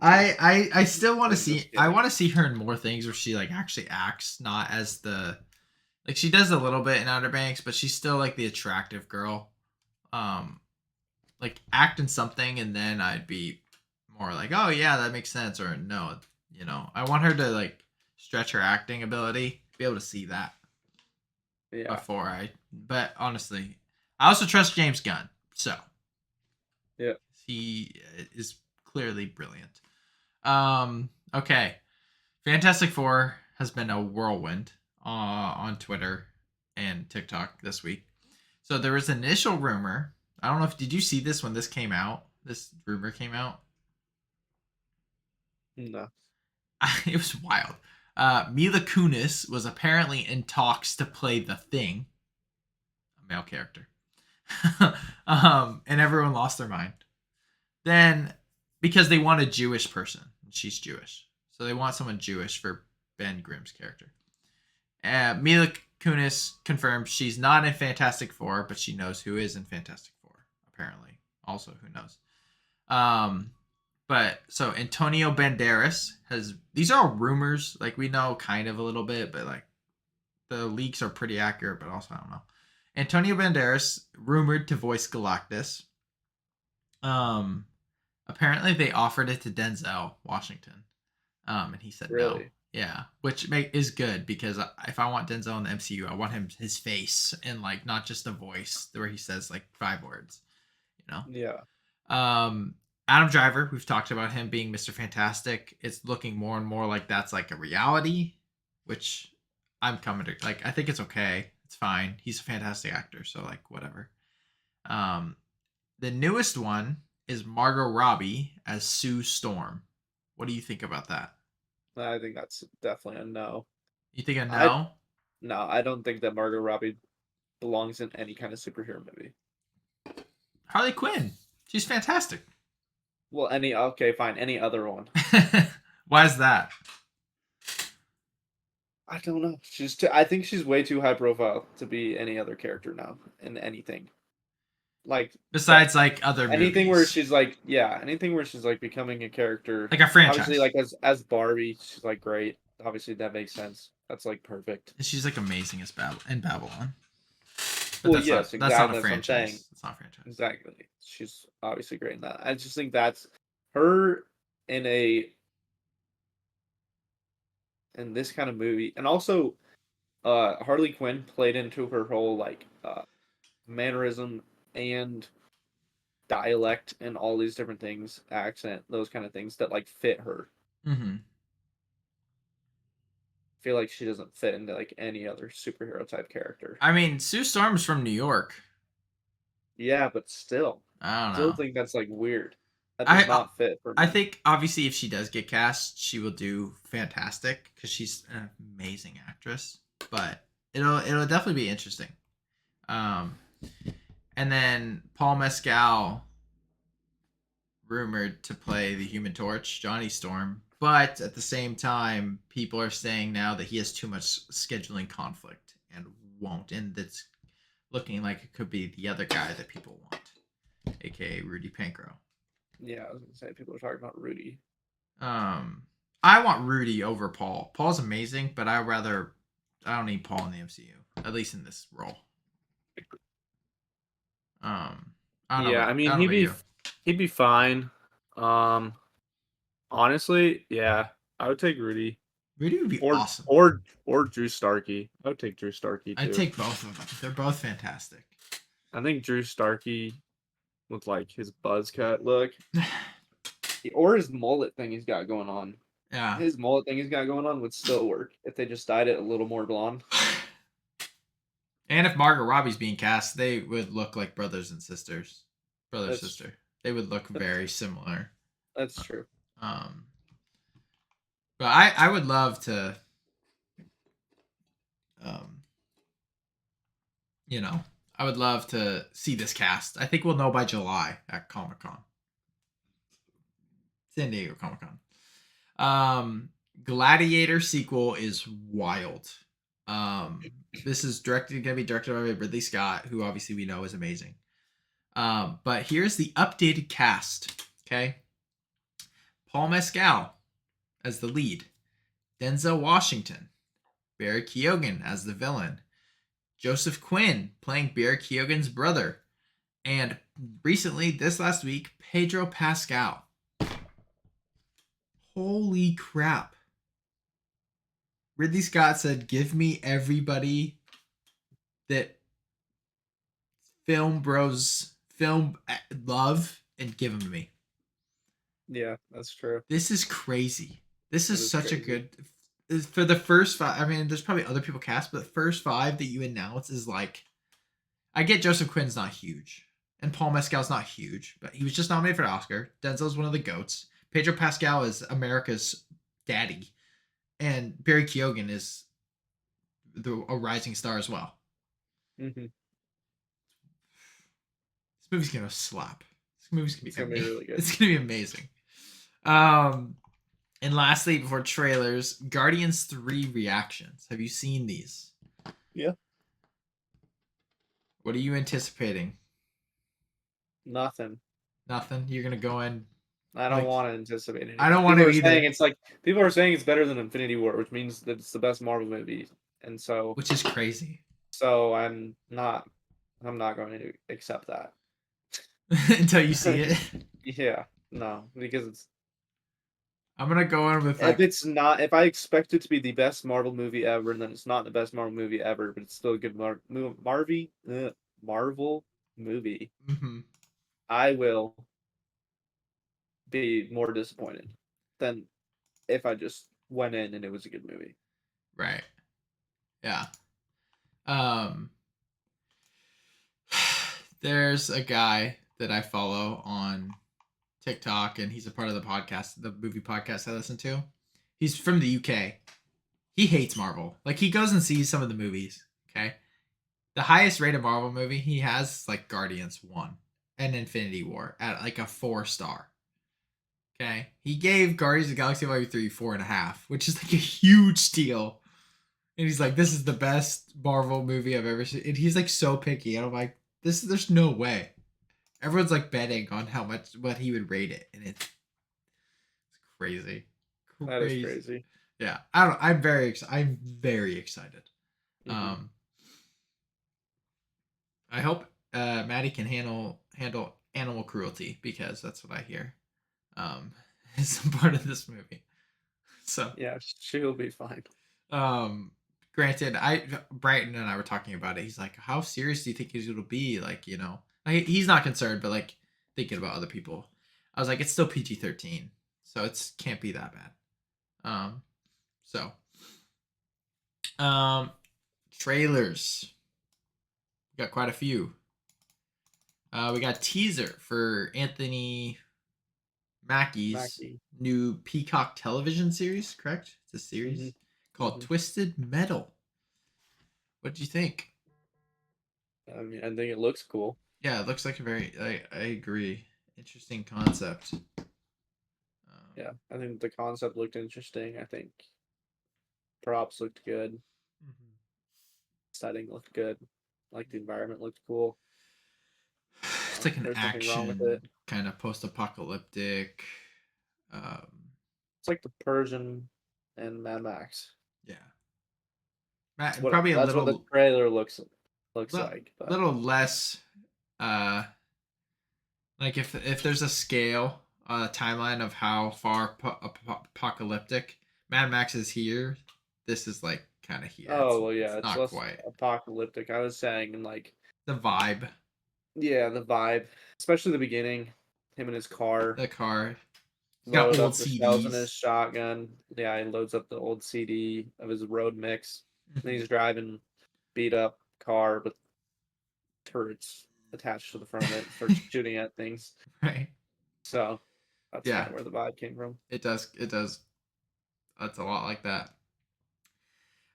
I still want to I'm see just kidding. her in more things where she like actually acts, not as the like she does a little bit in Outer Banks, but she's still like the attractive girl. Um like act in something and then I'd be more like, "Oh yeah, that makes sense," or no, I want her to like stretch her acting ability, be able to see that Yeah, before I but honestly, I also trust James Gunn. So, yeah. he is clearly brilliant. Okay. Fantastic Four has been a whirlwind on Twitter and TikTok this week. So there was an initial rumor. I don't know if did you see this when this came out? This rumor came out. No. It was wild. Mila Kunis was apparently in talks to play the Thing, a male character, and everyone lost their mind. Then, because they want a Jewish person, she's Jewish, so they want someone Jewish for Ben Grimm's character. Mila Kunis confirmed she's not in Fantastic Four, but she knows who is in Fantastic Four. Apparently, also who knows. Um, But so Antonio Banderas has, these are all rumors. Like we know kind of a little bit, but like the leaks are pretty accurate, but also I don't know. Antonio Banderas rumored to voice Galactus. Um, Apparently they offered it to Denzel Washington. And he said no. Really? Yeah, which is good because if I want Denzel in the MCU, I want his face and like not just a voice where he says like 5 words. You know. Yeah. Um, Adam Driver, we've talked about him being Mr. Fantastic. It's looking more and more like that's like a reality, which I'm coming to like. I think it's okay. It's fine. He's a fantastic actor, so like whatever. Um, the newest one is Margot Robbie as Sue Storm. What do you think about that? I think that's definitely a no. You think a I no? No, I don't think that Margot Robbie belongs in any kind of superhero movie. Harley Quinn. She's fantastic. Well, okay, fine, any other one. Why is that? I don't know. I think she's way too high profile to be any other character now in anything. Like Besides like other anything where movies, she's like, yeah, anything where she's like becoming a character. like a Obviously, franchise. like as Barbie, she's like great. Obviously, that makes sense. That's like perfect. She's like amazing as in Babylon. But Well, yes, that's not a exactly. That's what I'm saying. franchise. It's not a franchise. Exactly. She's obviously great in that. I just think that's her in a in this kind of movie, and also Harley Quinn played into her whole like mannerism and dialect and all these different things, accent, those kind of things that like fit her. Mm-hmm. I feel like she doesn't fit into like any other superhero type character. I mean, Sue Storm's from New York. Yeah, but I don't still know. think that's like weird. That does I not fit for I me. think obviously if she does get cast, she will do fantastic because she's an amazing actress. But it'll definitely be interesting. Um, and then Paul Mescal rumored to play the Human Torch, Johnny Storm. But at the same time, people are saying now that he has too much scheduling conflict and won't, and that's looking like it could be the other guy that people want, aka Rudy Pankro. Yeah, I was gonna say people are talking about Rudy. Um, I want Rudy over Paul. Paul's amazing, but I don't need Paul in the MCU, at least in this role. Um, Yeah, I I mean don't know about you. he'd be fine. Um, Honestly, yeah, I would take Rudy Rudy would be or awesome. Drew Starkey. I would take Drew Starkey I'd too. take both of them. They're both fantastic. I think Drew Starkey with like his buzz cut look or his mullet thing he's got going on. Yeah. His mullet thing he's got going on would still work if they just dyed it a little more blonde. And if Margot Robbie's being cast, they would look like brothers and sisters. Brother That's sister. They would look very similar. that's true. Um, but I would love to, um, you know, I would love to see this cast. I think we'll know by July at Comic Con, San Diego Comic Con. Gladiator sequel is wild. This is gonna be directed by Ridley Scott, who obviously we know is amazing. But here's the updated cast. Okay, Paul Mescal as the lead, Denzel Washington, Barry Keoghan as the villain, Joseph Quinn playing Barry Keoghan's brother, and recently, this last week, Pedro Pascal. Holy crap. Ridley Scott said, give me everybody that film bros film love and give them to me. Yeah, that's true. This is crazy. This is such crazy. a good for the first five. I mean, there's probably other people cast, but the first five that you announce is like, I get Joseph Quinn's not huge, and Paul Mescal's not huge, but he was just nominated for an Oscar. Denzel's one of the goats. Pedro Pascal is America's daddy, and Barry Keoghan is a rising star as well. Mm-hmm. This movie's gonna slap. This movie's gonna be Really good. It's gonna be amazing. And lastly, before trailers, Guardians 3 reactions. Have you seen these? Yeah. What are you anticipating? Nothing. Nothing. You're gonna go in. I don't Like, want to anticipate I anything. don't want to either. People are saying it's better than Infinity War, which means that it's the best Marvel movie, and Which is crazy. I'm not going to accept that. Until you see it. Yeah, no, because I'm gonna go in with if like, it's not, if I expect it to be the best Marvel movie ever, then it's not the best Marvel movie ever, but it's still a good Marvel movie. mm-hmm, I will be more disappointed than if I just went in and it was a good movie. right, yeah. Um, there's a guy that I follow on TikTok, and he's a part of the podcast, the movie podcast I listen to. He's from the UK. He hates Marvel. Like, he goes and sees some of the movies. Okay, the highest rated Marvel movie he has is like Guardians 1 and Infinity War at like a 4 star. Okay, he gave Guardians of the Galaxy Volume 3 4.5, which is like a huge steal. And he's like, "This is the best Marvel movie I've ever seen." And he's like so picky, and I'm like, "This, there's no way." Everyone's like betting on how much what he would rate it, and it's crazy, That is crazy. crazy. Yeah, I don't. I'm very excited. I'm very excited. Hmm. Um, I hope Maddie can handle animal cruelty, because that's what I hear. Is a part of this movie. So, Yeah, she'll be fine. um, granted, Brighton and I were talking about it. He's like, "How serious do you think it'll be?" Like, like, he's not concerned, but like thinking about other people. I was like, "It's still PG-13, so it's can't be that bad." Um, so, um, trailers. We got quite a few. We got a teaser for Anthony Mackie's Mackie. new Peacock television series, correct? It's a Hmm. series called Hmm. Twisted Metal. What did you think? I mean, I think it looks cool. Yeah, it looks like a very, I agree. Interesting concept. Yeah, I think the concept looked interesting. I think props looked good. Mhm. Setting looked good. Like the environment looked cool. It's like an There's nothing wrong with it. action, kind of post apocalyptic. Um, It's like the Persian and Mad Max. yeah. Probably a That's what the little, trailer looks like. But little less, uh, like, if there's a scale, timeline of how far apocalyptic Mad Max is here, this is like kind of here. oh well, It's yeah, it's not less quite apocalyptic. I was saying like the vibe. yeah, the vibe, especially the beginning. Him in his car, The car. He's got load old up the shells in his CDs. shotgun. Yeah, he loads up the old CD of his road mix. And he's driving beat up car with turrets attached to the front of it, starts shooting at things. Right. So that's kind Yeah. of where the vibe came from. It does. It does. That's a lot like that.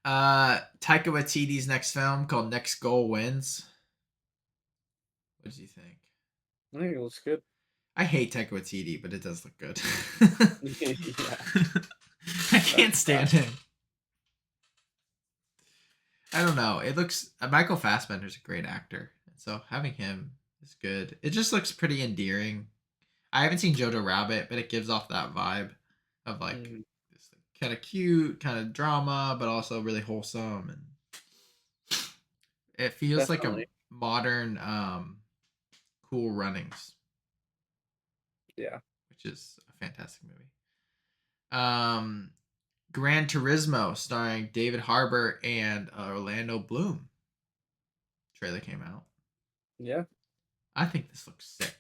Taika Waititi's next film called Next Goal Wins. What do you think? I think it looks good. I hate Taika Waititi, but it does look good. Yeah, I that's can't a stand fact. him. I don't know. It looks Michael Fassbender's a great actor, so having him is good. It just looks pretty endearing. I haven't seen Jojo Rabbit, but it gives off that vibe of like Mhm. this kind of cute, kind of drama, but also really wholesome, and it feels like a Definitely. modern Cool Runnings, Yeah. which is a fantastic movie. Um, Gran Turismo, starring David Harbour and Orlando Bloom. Trailer came out. Yeah, I think this looks sick.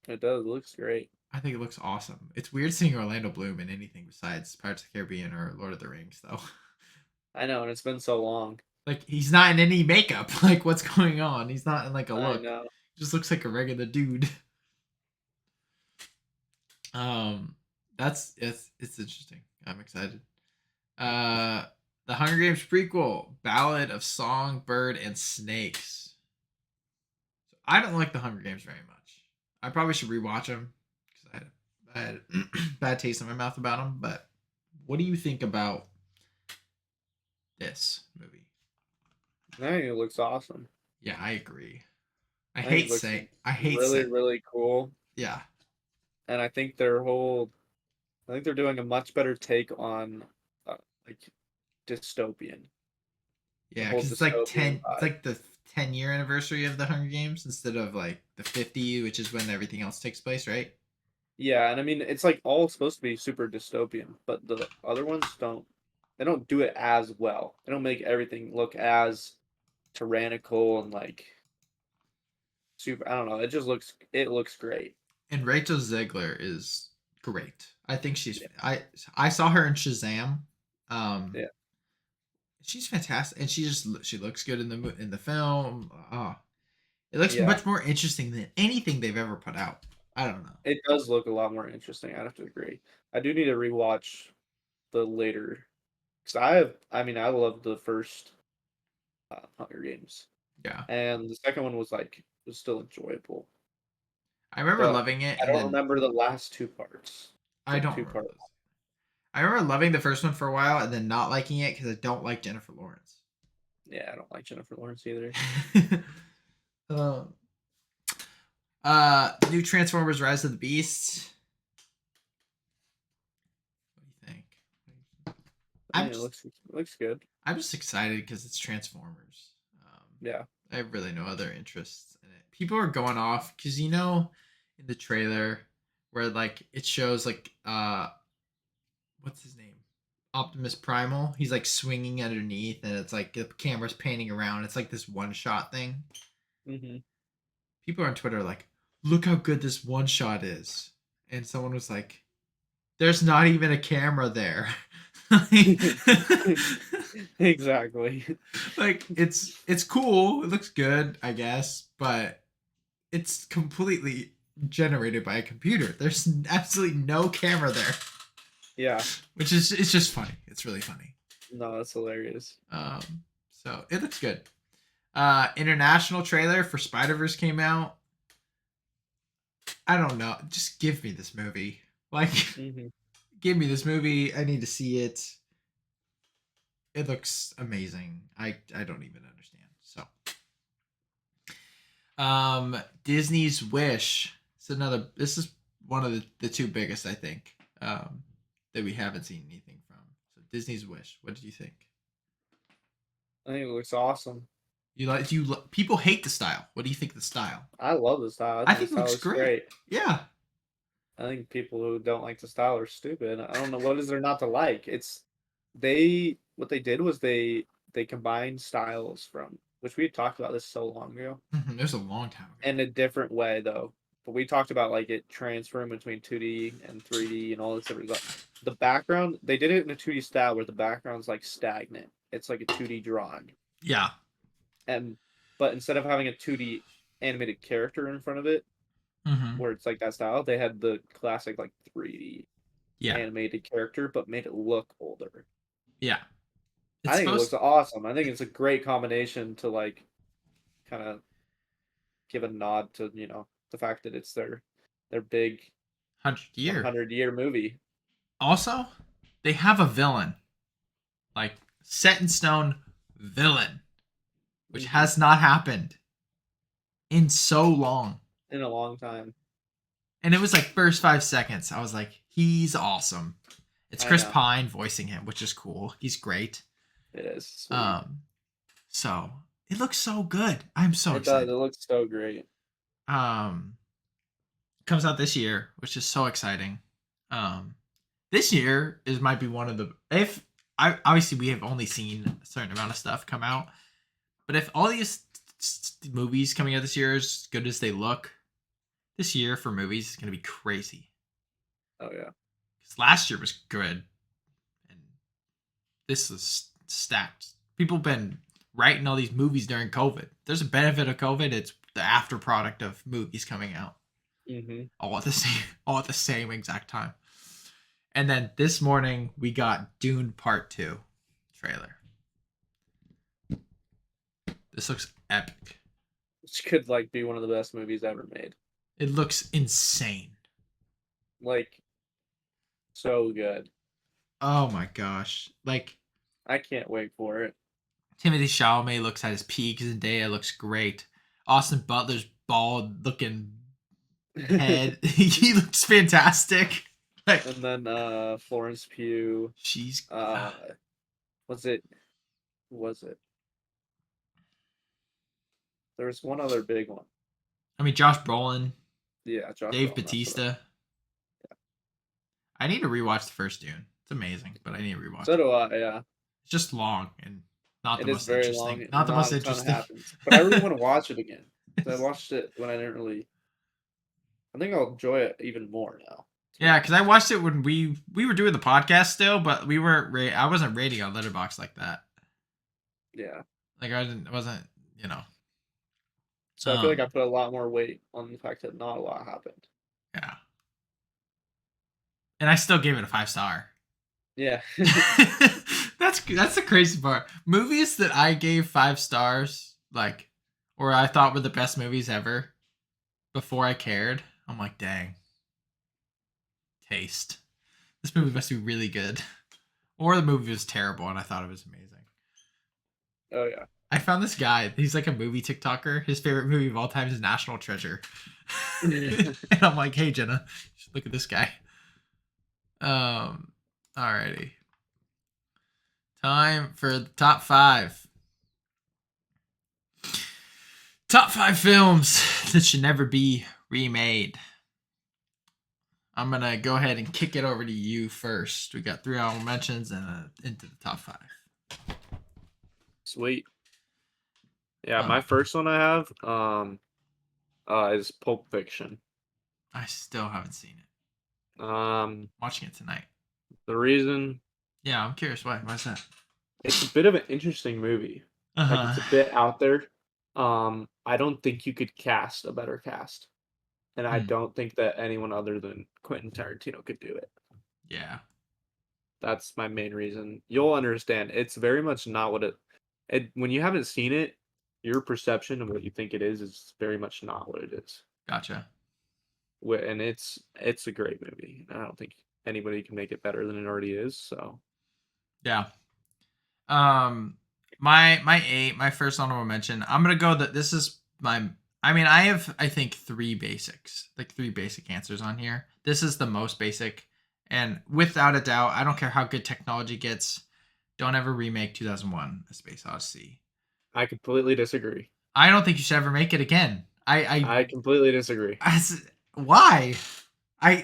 it does. It looks great. I think it looks awesome. It's weird seeing Orlando Bloom in anything besides Pirates of the Caribbean or Lord of the Rings, though. I know, and it's been so long. Like, he's not in any makeup. Like, what's going on? He's not in like a I look. know. He just looks like a regular dude. That's it's interesting. I'm excited. Uh, the Hunger Games prequel, Ballad of Songbird and Snakes. So I don't like the Hunger Games very much. I probably should rewatch them because I had bad taste in my mouth about them. But what do you think about this movie? I think it looks awesome. Yeah, I agree. I I think it hate looks saying I hate really, saying really cool. yeah. and I think they're doing a much better take on like dystopian, the Yeah, whole because it's like dystopian 10. It's vibe. like the 10-year anniversary of the Hunger Games instead of like the 50, which is when everything else takes place, right? Yeah, and I mean it's like all supposed to be super dystopian, but the other ones don't. They don't do it as well. They don't make everything look as tyrannical and like super. I don't know. It looks great. And Rachel Zegler is great. I think she's. Yeah, I saw her in Shazam. Um, yeah, she's fantastic, and she looks good in the film. Oh, it looks yeah. much more interesting than anything they've ever put out. I don't know. It does look a lot more interesting. I'd have to agree. I do need to rewatch the later because I mean, I loved the first Hunger Games, Yeah, and the second one was still enjoyable, I remember but loving it, I and don't then remember the last two parts. It's I like don't two remember part. those. I remember loving the first one for a while, and then not liking it because I don't like Jennifer Lawrence. Yeah, I don't like Jennifer Lawrence either. um, new Transformers: Rise of the Beast. What do you think? I I'm mean, just it looks good. I'm just excited because it's Transformers. Yeah. I have really no other interests in it. People are going off because in the trailer where like it shows like what's his name, Optimus Primal. He's like swinging underneath, and it's like the camera's panning around. It's like this one shot thing. Hmm. People on Twitter are like, "Look how good this one shot is," and someone was like, "There's not even a camera there." Exactly. Like it's cool. It looks good, I guess, but it's completely generated by a computer. There's absolutely no camera there, Yeah. which is it's just funny. It's really funny. No, that's hilarious. Um, so it looks good. International trailer for Spider Verse came out. I don't know. Just give me this movie. Like, Hmm. give me this movie. I need to see it. It looks amazing. I don't even understand. So, Disney's Wish. It's another. This is one of the two biggest, I think, that we haven't seen anything from. So Disney's Wish. What did you think? I think it looks awesome. People hate the style. What do you think of the style? I love the style. I I think the think it style looks looks great. great. Yeah. I think people who don't like the style are stupid. I don't know what is there not to like. They what they did was they combined styles from which we had talked about this so long ago It was a long time ago. in a different way though. But we talked about like it transferring between 2D and 3D and all this different stuff. The background they did it in a 2D style where the background's like stagnant. It's like a 2D drawing. Yeah. And but instead of having a 2D animated character in front of it, Mm-hmm. where it's like that style, they had the classic like 3D Yeah. animated character, but made it look older. Yeah. I It's think it looks supposed awesome. I think it's a great combination to like kind of give a nod to the fact that it's their big 100 year. 100-year movie. Also, they have a villain, like set in stone villain, which Hmm. has not happened in so long. In a long time. And it was like first 5 seconds. I was like, he's awesome. It's I Chris know Pine voicing him, which is cool. He's great. it is sweet. Um, so it looks so good. I'm so It does. It excited. looks so great. Um, comes out this year, which is so exciting. Um, this year is might be one of the if I obviously we have only seen a certain amount of stuff come out, but if all these movies coming out this year are as good as they look, this year for movies is gonna be crazy. Oh yeah. Because last year was good, and this is stacked. People have been writing all these movies during COVID. There's a benefit of COVID. It's the after product of movies coming out Hmm. all at the same exact time. And then this morning we got Dune Part 2 trailer. This looks epic. Which could like be one of the best movies ever made. It looks insane. Like so good. Oh my gosh. Like I can't wait for it. Timothy Chalamet looks at his peak. Zendaya looks great. Austin Butler's bald looking head. He looks fantastic. Like And then Florence Pugh. she's. Was it? Was it? There was one other big one. I mean, Josh Brolin, Yeah, Josh Dave Brolin. That's what Bautista. I need to rewatch the first Dune. It's amazing, but I need to rewatch So it. do I. Yeah, It's just long and not the it is most very long. interesting. Not the most Not a ton interesting. happens, but I really want to watch it again. I watched it when I didn't really. I think I'll enjoy it even more now. Yeah, because I watched it when we were doing the podcast still, but we weren't. I wasn't rating on Letterboxd like that. Yeah. Like I wasn't. So I feel like I put a lot more weight on the fact that not a lot happened. Yeah. And I still gave it a 5-star. Yeah. That's the crazy part. Movies that I gave 5 stars, like, or I thought were the best movies ever, before I cared. I'm like, dang. Taste. This movie must be really good. Or the movie was terrible and I thought it was amazing. Oh yeah. I found this guy. He's like a movie TikToker. His favorite movie of all time is National Treasure. And I'm like, hey Jenna, you should look at this guy. Alrighty. Time for the top 5. Top 5 films that should never be remade. I'm gonna go ahead and kick it over to you first. We got 3 honorable mentions and into the top 5. Sweet. Yeah, my first one I have is Pulp Fiction. I still haven't seen it. Watching it tonight. The reason? Yeah, I'm curious why. Why's that? It's a bit of an interesting movie. Like it's a bit out there. I don't think you could cast a better cast. And I don't think that anyone other than Quentin Tarantino could do it. Yeah. That's my main reason. You'll understand. It's very much not what it when you haven't seen it, your perception of what you think it is very much not what it is. Gotcha. And it's a great movie. I don't think anybody can make it better than it already is. So yeah. My first honorable mention. I'm gonna go that this is my. I mean, I have I think 3 basic answers on here. This is the most basic, and without a doubt, I don't care how good technology gets. Don't ever remake 2001: A Space Odyssey. I completely disagree. I don't think you should ever make it again. I completely disagree. Why?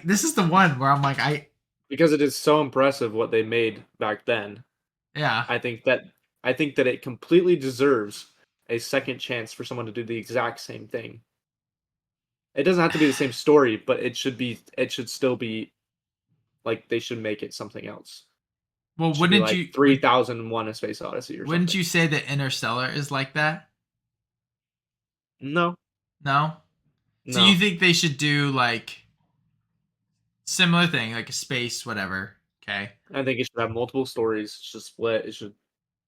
This is the one where I'm like because it is so impressive what they made back then. Yeah. I think that it completely deserves a second chance for someone to do the exact same thing. It doesn't have to be the same story, but it should still be like they should make it something else. Well, wouldn't you 3001: A Space Odyssey or wouldn't something. you say that Interstellar is like that? No. No? So you think they should do like similar thing, like a space whatever, okay? I think it should have multiple stories, it should split, it should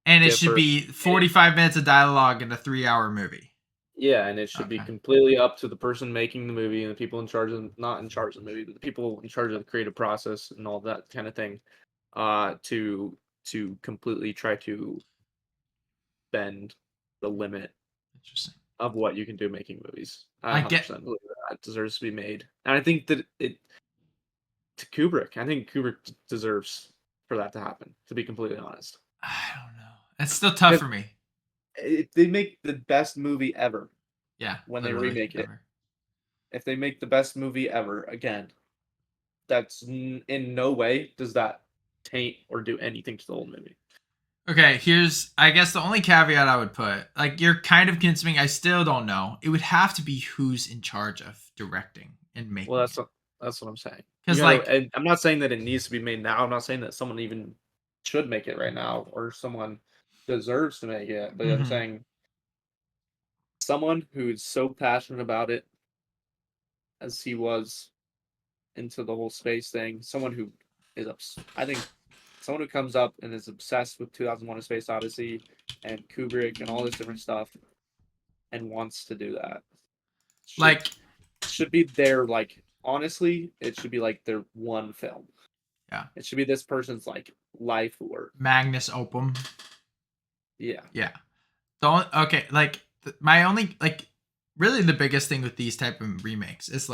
it should be 45 minutes of dialogue in a 3-hour movie. Yeah, and it should be completely up to the person making the movie and the people in charge of not in charge of the movie, but the people in charge of the creative process and all that kind of thing, to completely try to bend the limit of what you can do making movies. I 100% believe that deserves to be made. And I think that to Kubrick, I think Kubrick deserves for that to happen, to be completely honest. I don't know. It's still tough for me. If they make the best movie ever, yeah, when they remake it, if they make the best movie ever again, that's in no way does that taint or do anything to the old movie. Okay, here's I guess the only caveat I would put. Like you're kind of convincing me. I still don't know. It would have to be who's in charge of directing and making. Well, that's what I'm saying. Because and I'm not saying that it needs to be made now. I'm not saying that someone even should make it right now or someone deserves to make it. But I'm saying someone who's so passionate about it as he was into the whole space thing. Someone who is I think someone who comes up and is obsessed with 2001: A Space Odyssey and Kubrick and all this different stuff and wants to do that. Should be their honestly, it should be like their one film. Yeah. It should be this person's life work. Magnus opum. Yeah. Yeah. My only really the biggest thing with these type of remakes is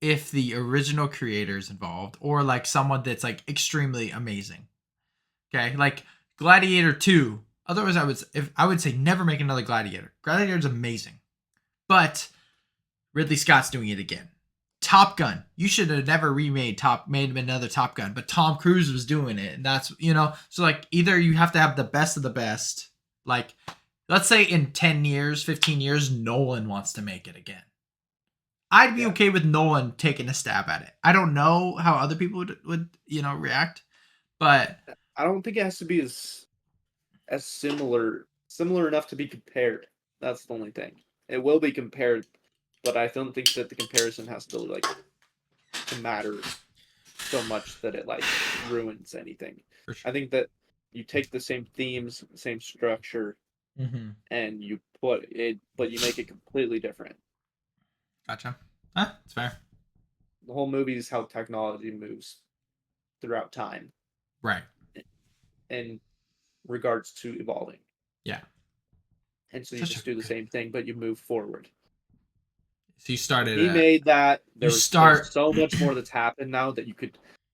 if the original creator is involved or like someone that's like extremely amazing. Okay, like Gladiator 2. Otherwise, I would say never make another Gladiator. Gladiator is amazing, but Ridley Scott's doing it again. Top Gun. You should have never made another Top Gun, but Tom Cruise was doing it, and that's So like either you have to have the best of the best. Like, let's say in 10 years, 15 years, Nolan wants to make it again. I'd be okay with Nolan taking a stab at it. I don't know how other people would react, but I don't think it has to be as similar enough to be compared. That's the only thing. It will be compared, but I don't think that the comparison has to like to matter so much that it like ruins anything. for sure. I think that you take the same themes, same structure, and you put it, but you make it completely different. Gotcha. That's fair. The whole movie is how technology moves throughout time, Right. in regards to evolving. Yeah. And so you just do the same thing, but you move forward. So you started. He made that. There's so much more that's happened now that you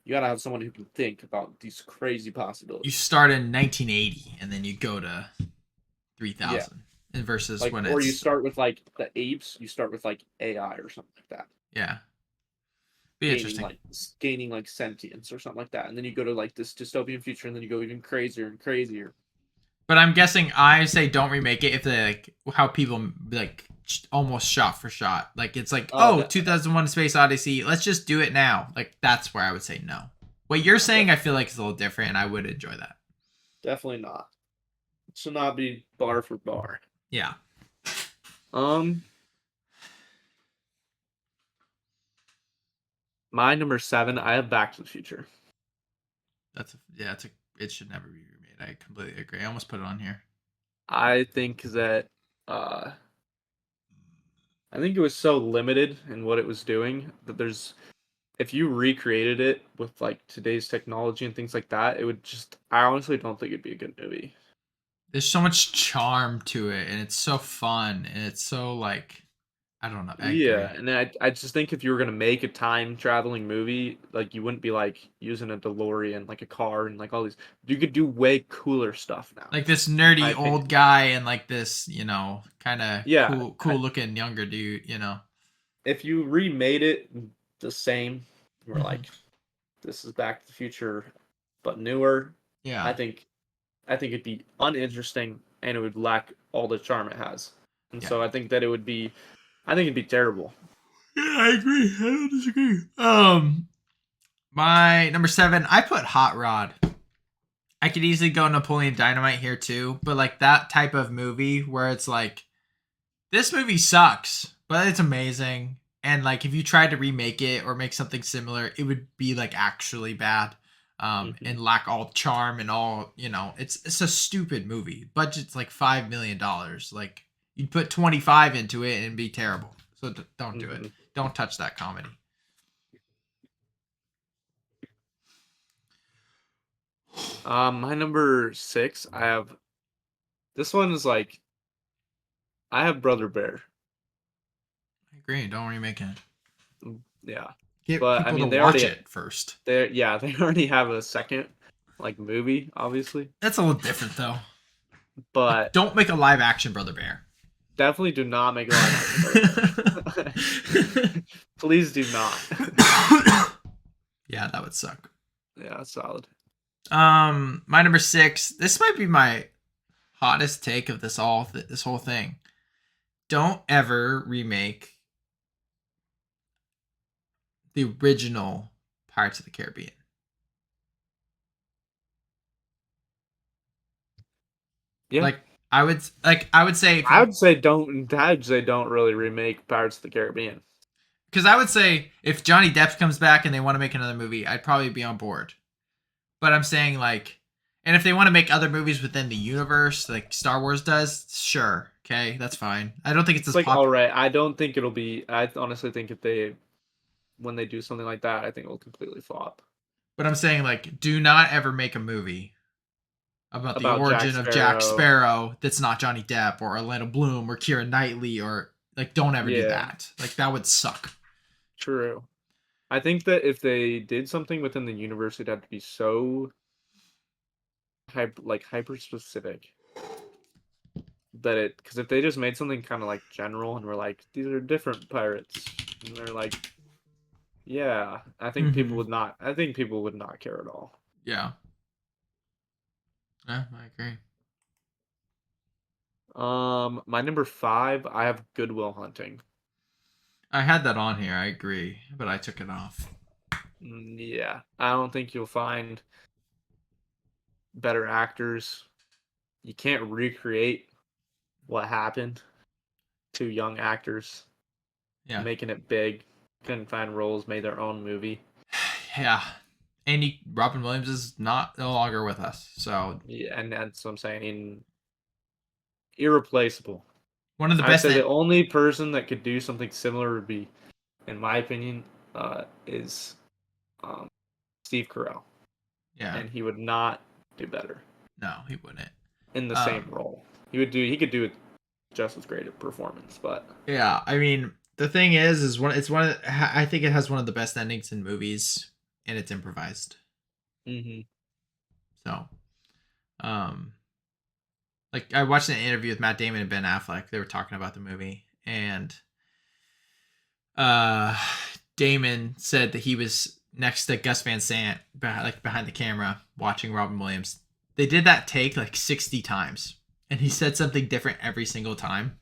gotta have someone who can think about these crazy possibilities. You start in 1980 and then you go to 3000. And versus like, when or it's, you start with like the apes. You start with like AI or something like that. Yeah. Be interesting. Gaining like sentience or something like that, and then you go to like this dystopian future, and then you go even crazier and crazier. But I'm guessing I say don't remake it if they like how people like almost shot for shot. Like it's like 2001: Space Odyssey. Let's just do it now. Like that's where I would say no. What you're saying, I feel like is a little different, and I would enjoy that. Definitely not. It should not be bar for bar. Yeah. My number 7, I have Back to the Future. It should never be remade. I completely agree. I almost put it on here. I think that I think it was so limited in what it was doing that if you recreated it with like today's technology and things like that, it would I honestly don't think it'd be a good movie. There's so much charm to it, and it's so fun, and it's so like, I don't know. And I just think if you were gonna make a time traveling movie, like you wouldn't be like using a DeLorean, like a car, and like all these. You could do way cooler stuff now. Like this nerdy old guy and like this, kind of cool looking younger dude. If you remade it the same, we're like, this is Back to the Future, but newer. Yeah, I think it'd be uninteresting and it would lack all the charm it has, and so I think that it would be. I think it'd be terrible. Yeah, I agree. I don't disagree. My number 7, I put Hot Rod. I could easily go Napoleon Dynamite here too, but like that type of movie where it's like, this movie sucks, but it's amazing. And like if you tried to remake it or make something similar, it would be like actually bad. And lack all charm and all, it's a stupid movie. Budget's like $5 million. Like, you'd put 25 into it and it'd be terrible. So don't do it. Don't touch that comedy. My number 6, I have. This one is like. I have Brother Bear. I agree. Don't remake it. Yeah, but I mean, they watch it first. They already have a second like movie, obviously. That's a little different though. But don't make a live action Brother Bear. Definitely do not make a live action Brother Bear. Please do not. Yeah, that would suck. Yeah, solid. My number 6. This might be my hottest take of this whole thing. Don't ever remake the original Pirates of the Caribbean. Yeah. Like I would say don't really remake Pirates of the Caribbean. Because I would say if Johnny Depp comes back and they want to make another movie, I'd probably be on board. But I'm saying like, and if they want to make other movies within the universe, like Star Wars does, sure, okay, that's fine. I don't think it's as like all right. I don't think it'll be. I honestly think when they do something like that, I think it'll completely flop. But I'm saying like, do not ever make a movie about the origin of Jack Sparrow that's not Johnny Depp or Orlando Bloom or Keira Knightley or like, don't ever do that. Like that would suck. True. I think that if they did something within the universe, it'd have to be so hyper specific that because if they just made something kind of like general and were like, these are different pirates, and they're like, yeah, Mm-hmm. I think people would not care at all. Yeah. Yeah, I agree. My number 5, I have Goodwill Hunting. I had that on here. I agree, but I took it off. Yeah, I don't think you'll find better actors. You can't recreate what happened to young actors Yeah. making it big. Couldn't find roles, made their own movie. Yeah. Andy Robin Williams is not no longer with us. So Yeah, and that's what I'm saying. Irreplaceable. one of the I'd best say the that only person that could do something similar would be, in my opinion, is um, Steve Carell, yeah. and he would not do better No, he wouldn't. in the same Um role. He could do it just as great a performance, but yeah, I mean the thing is one of I think it has one of the best endings in movies and it's improvised. hmm So um like I watched an interview with Matt Damon and Ben Affleck. They were talking about the movie and uh Damon said that he was next to Gus Van Sant, behind the camera, watching Robin Williams. They did that take like 60 times, and he said something different every single time.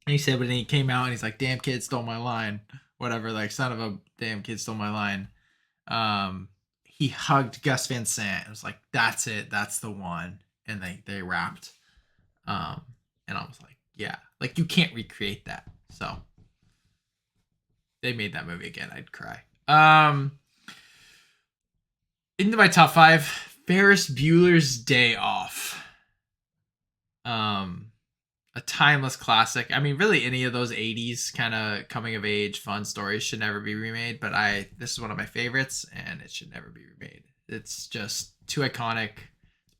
And he said when he came out, and he's like, "Damn kid stole my line," whatever, like "son of a damn kid stole my line." He hugged Gus Van Sant. It was like, "That's it, that's the one," and they rapped. Um, and I was like, "Yeah, like you can't recreate that." So they made that movie again, I'd cry. Into my top 5, Ferris Bueller's Day Off. Um, a timeless classic. I mean, really, any of those '80s kind of coming of age fun stories should never be remade. But this is one of my favorites, and it should never be remade. It's just too iconic.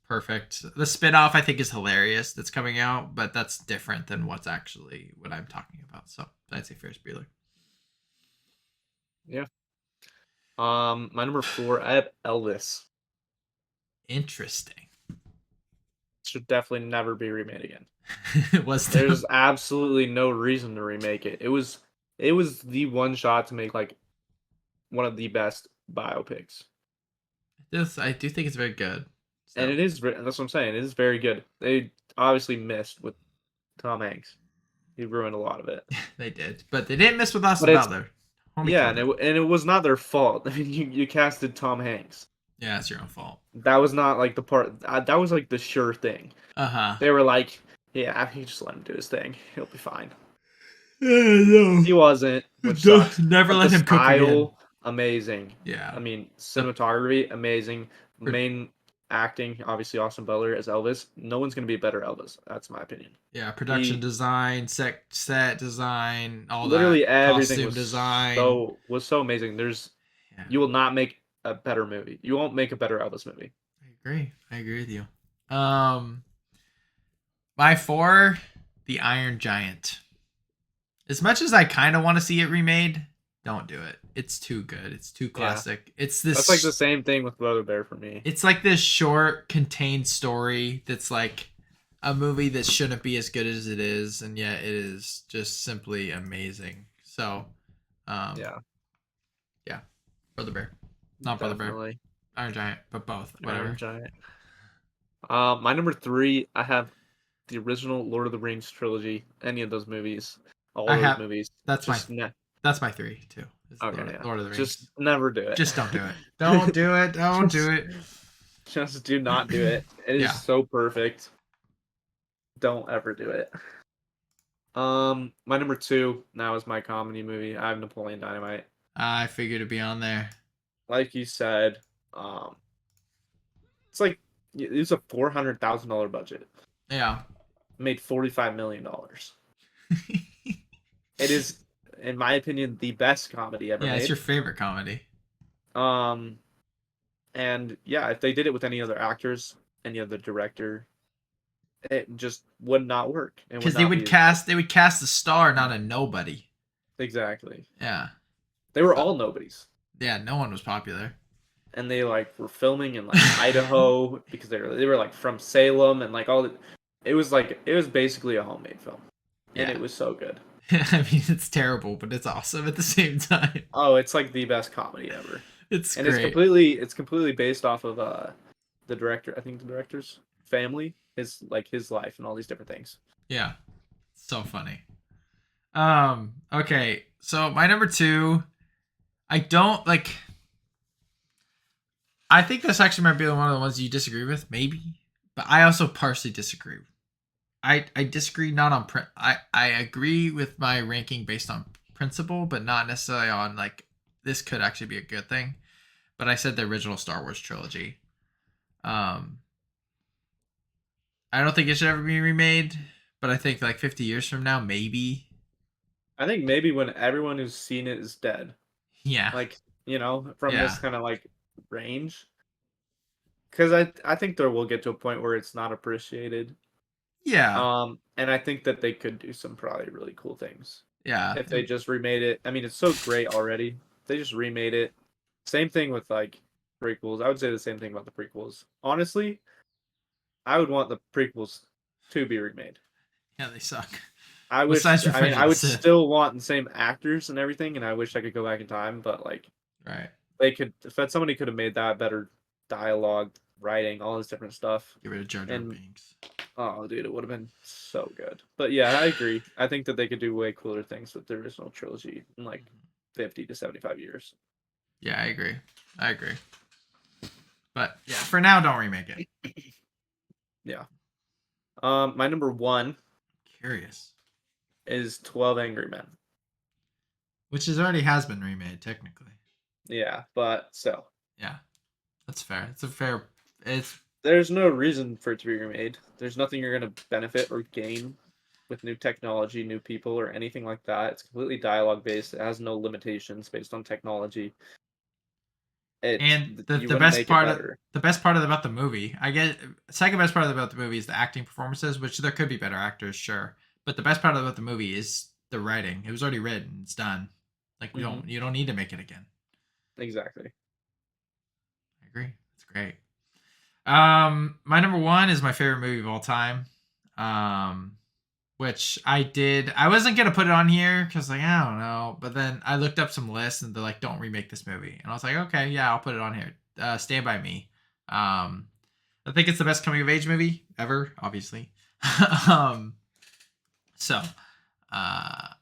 Perfect. The spinoff I think is hilarious that's coming out, but that's different than what's actually what I'm talking about. So I'd say Ferris Bueller. yeah. My number 4, I have Elvis. Interesting. Should definitely never be remade again. It was There's absolutely no reason to remake it. It was the one shot to make like one of the best biopics. this. I do think it's very good. And So that's what I'm saying. It is very good. They obviously missed with Tom Hanks. He ruined a lot of it. they did, but they didn't miss with Austin But it's Butler. Homie yeah, killed it. and it was not their fault. I mean, you casted Tom Hanks. Yeah, it's your own fault. That was not like the part. That was like the sure thing. Uh huh. They were like, yeah, you just let him do his thing. He'll be fine. No. He wasn't, which sucks. Never But let the him cook again. style, amazing. Yeah. I mean, The cinematography, amazing. pro- Main acting, obviously Austin Butler as Elvis. No one's gonna be a better Elvis. That's my opinion. yeah, production He design, set design, all that, literally everything costume design. was so amazing. Yeah, You will not make a better movie. You won't make a better Elvis movie. I agree. I agree with you. My 4, The Iron Giant. As much as I kind of want to see it remade, don't do it. It's too good. It's too Yeah, classic. It's that's like the this. same thing with Brother Bear for me. It's like this short, contained story that's like a movie that shouldn't be as good as it is, and yet it is just simply amazing. So, um, Yeah, yeah, Brother Bear, not Brother Bear, definitely Iron Giant, but both, Iron whatever. Giant. My number 3, I have the original Lord of the Rings trilogy. Any of those movies, all I those have movies, that's my just ne- that's my 3 too. Is okay, yeah, Lord of the just Rings. never do it. Just don't do it. Don't do it. Don't do just, it. just do not do it. It is Yeah, so perfect. Don't ever do it. My number 2 now is my comedy movie. I have Napoleon Dynamite. I figured it'd be on there. Like you said, um, it's like it's a $400,000 budget. Yeah. Made $45 million. It is, in my opinion, the best comedy ever Yeah, it's made. your favorite comedy. Um, and yeah, if they did it with any other actors, any other director, it just would not work. It would Because they not would be as good. cast a star, not a nobody. Exactly. Yeah. They were So all nobodies. Yeah, no one was popular. and they like were filming in like Idaho because they were like from Salem and like all the, it was basically a homemade film, and Yeah. it was so good. I mean, it's terrible, but it's awesome at the same time. Oh, it's like the best comedy ever, It's and great. it's completely based off of the director. I think the director's family is like his life and all these different things. Yeah. So funny. Okay. So my number two, I don't like. I think this actually might be one of the ones you disagree with, maybe. But I also partially disagree. I disagree not on print. I agree with my ranking based on principle, but not necessarily on like this could actually be a good thing. But I said the original Star Wars trilogy. Um, I don't think it should ever be remade, but I think like 50 years from now, maybe. I think maybe when everyone who's seen it is dead, Yeah, like from yeah, this kind of like range, because I think there will get to a point where it's not appreciated. yeah, And I think that they could do some probably really cool things yeah, if they just remade it. I mean, it's so great already. They just remade it. Same thing with like prequels. I would say the same thing about the prequels. Honestly, I would want the prequels to be remade. yeah. They suck. I wish, Besides I mean, Revenge of I the would Sith, still want the same actors and everything, and I wish I could go back in time, but like right? they could, if that somebody could have made that better dialogue, writing, all this different stuff. Get rid of Jar Jar And Binks. oh, dude, it would have been so good. But yeah, I agree. I think that they could do way cooler things with the original trilogy in like 50 to 75 years. Yeah, I agree. I agree. But yeah, for now, don't remake it. Yeah. My number one Curious. is 12 Angry Men. Which is already has been remade technically. Yeah, but so Yeah, that's fair. It's a fair. It's there's no reason for it to be remade. There's nothing you're gonna benefit or gain with new technology, new people, or anything like that. It's completely dialogue based. It has no limitations based on technology. It's and you the wouldn't best make it part of better. about the movie. I get second best part about the movie is the acting performances, which there could be better actors, sure. But the best part about the movie is the writing. It was already written. It's done. Like Hmm. you don't need to make it again. Exactly. I agree. It's great. My number one is my favorite movie of all time. Um, which I did. I wasn't gonna put it on here because like I don't know, but then I looked up some lists and they're like, don't remake this movie, and I was like, okay, yeah, I'll put it on here. Stand by Me. Um, I think it's the best coming of age movie ever, obviously. um, so, I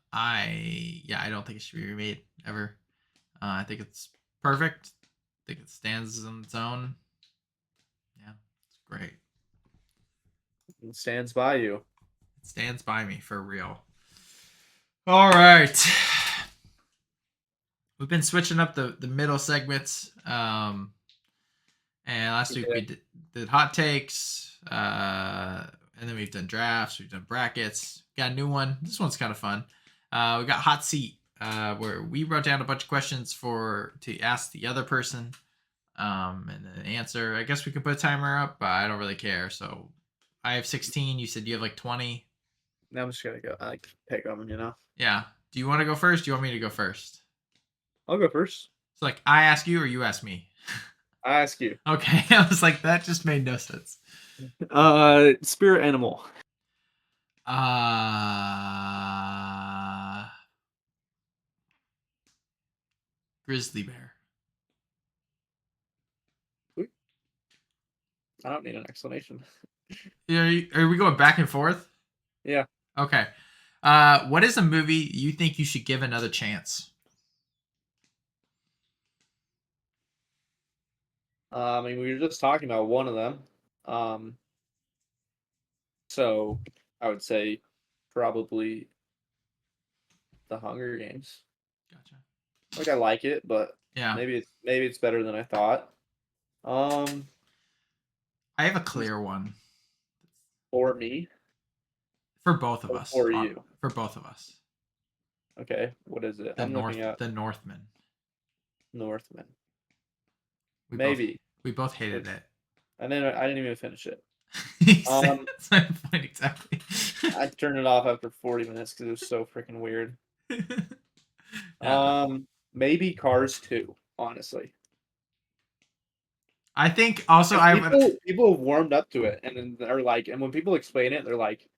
don't think it should be remade ever. I think it's perfect. I think it stands on its own. Yeah, it's great. It stands by you. It stands by me for real. All right. We've been switching up the middle segments. And last week Yeah. we did hot takes. And then we've done drafts. We've done brackets. Got a new one. This one's kind of fun. We got hot seat, where we wrote down a bunch of questions to ask the other person, and then answer. I guess we can put a timer up, but I don't really care. So I have 16. You said you have like 20. Now I'm just gonna go. I like pick them. Yeah. Do you want to go first? Do you want me to go first? I'll go first. It's like I ask you or you ask me. I ask you. Okay, I was like, that just made no sense. Spirit animal. Uh Grizzly bear. I don't need an explanation. Are we going back and forth? Yeah. Okay. What is a movie you think you should give another chance? I mean, we were just talking about one of them. Um, so I would say probably the Hunger Games. Gotcha. Like I like it, but Yeah, maybe it's better than I thought. Um, I have a clear one for me for both of or us. for you. For both of us. Okay, what is it? I'm looking at The Northman. Northman. We both Maybe. we both hated it. I didn't even finish it. Um, That's my point exactly. I turned it off after 40 minutes because it was so freaking weird. Yeah, Maybe Cars 2. honestly. I think also 'Cause people have warmed up to it, and then they're like, and when people explain it, they're like,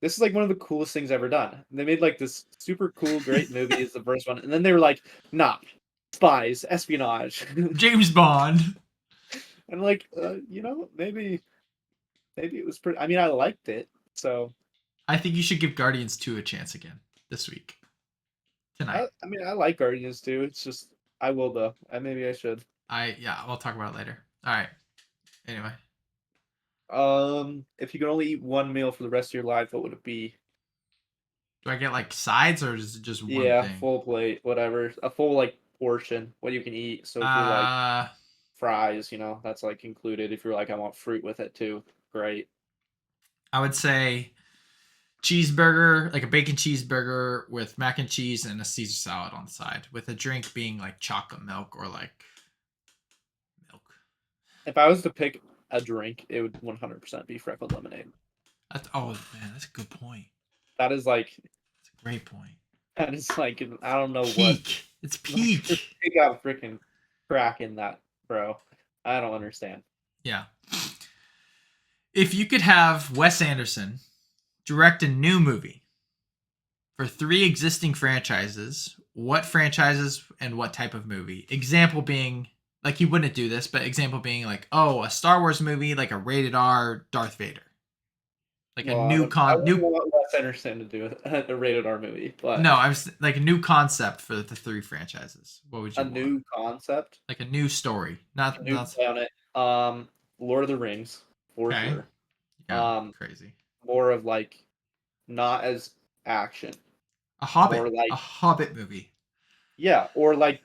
"This is like one of the coolest things ever done." And they made like this super cool, great movie is the first one, and then they were like, "Nah, spies, espionage." James Bond. And like, maybe it was pretty. I mean, I liked it, so I think you should give Guardians 2 a chance again this week. Tonight. I mean, I like Guardians too. It's just I will though. Maybe I should. We'll talk about it later. All right. Anyway, If you could only eat one meal for the rest of your life, what would it be? do I get like sides or is it just one Yeah, thing? full plate, whatever. A full like portion, what you can eat. So if you're like Uh, fries, that's like included. If you're like I want fruit with it too, great. I would say cheeseburger, like a bacon cheeseburger with mac and cheese and a Caesar salad on the side, with a drink being like chocolate milk or like milk. If I was to pick a drink, it would 100% be freckled lemonade. Oh man, that's a good point. That is like That's a great point. that is like I don't know what Peak. It's like just peak. take out freaking crack in that, bro. I don't understand. Yeah. If you could have Wes Anderson direct a new movie for 3 existing franchises, what franchises and what type of movie? Example being, like he wouldn't do this, but example being like, oh, a Star Wars movie, like a rated R Darth Vader. Like a Well, I new wouldn't want Wes Anderson to do a rated R movie, but no, I was like a new concept for the 3 franchises. What would a you want? new concept, Like a new story. a Not new not play on it. Lord of the Rings for okay. sure. Yeah, Um, crazy. more of like not as action, A Hobbit. more A like Hobbit movie. yeah, or like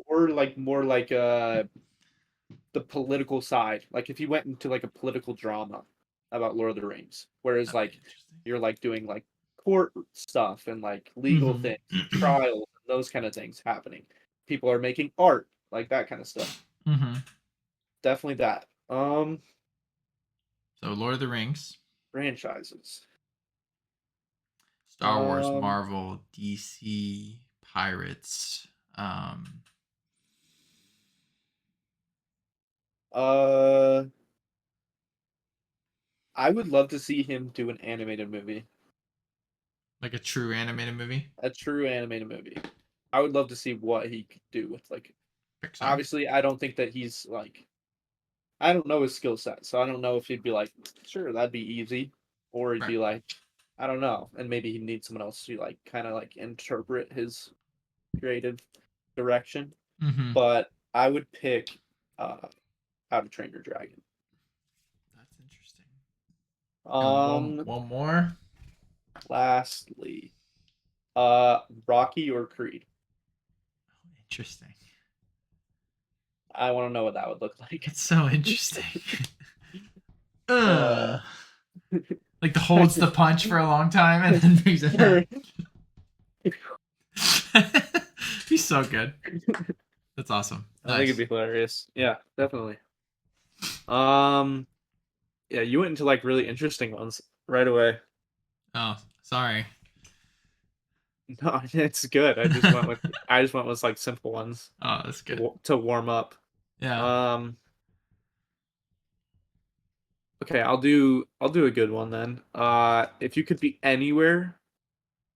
or like more like the political side. Like if you went into like a political drama about Lord of the Rings, whereas That'd be like interesting. you're like doing like court stuff and like legal Mhm. things, trials, those kind of things happening. People are making art, like that kind of stuff. Mhm. Definitely that. So Lord of the Rings, Franchises. Star Wars, Um, Marvel, DC, Pirates. Um, uh, I would love to see him do an animated movie, like a true animated movie. a true animated movie. I would love to see what he could do with like. Pixar. Obviously, I don't think that he's like I don't know his skill set, so I don't know if he'd be like, sure, that'd be easy, or he'd Right. be like, I don't know, and maybe he needs someone else to like kind of like interpret his creative direction. Mm-hmm. But I would pick How to Train Your Dragon. That's interesting. And Um, one more. lastly, Rocky or Creed. Interesting. I want to know what that would look like. That's so interesting. uh, Like the holds the punch for a long time and then brings it back. He's so good. That's awesome. I think it'd be hilarious. Yeah, definitely. Um, yeah, you went into like really interesting ones right away. Oh, sorry. No, it's good. I just went with like simple ones Oh, that's good. to warm up. Yeah. Um, okay, I'll do a good one then. If you could be anywhere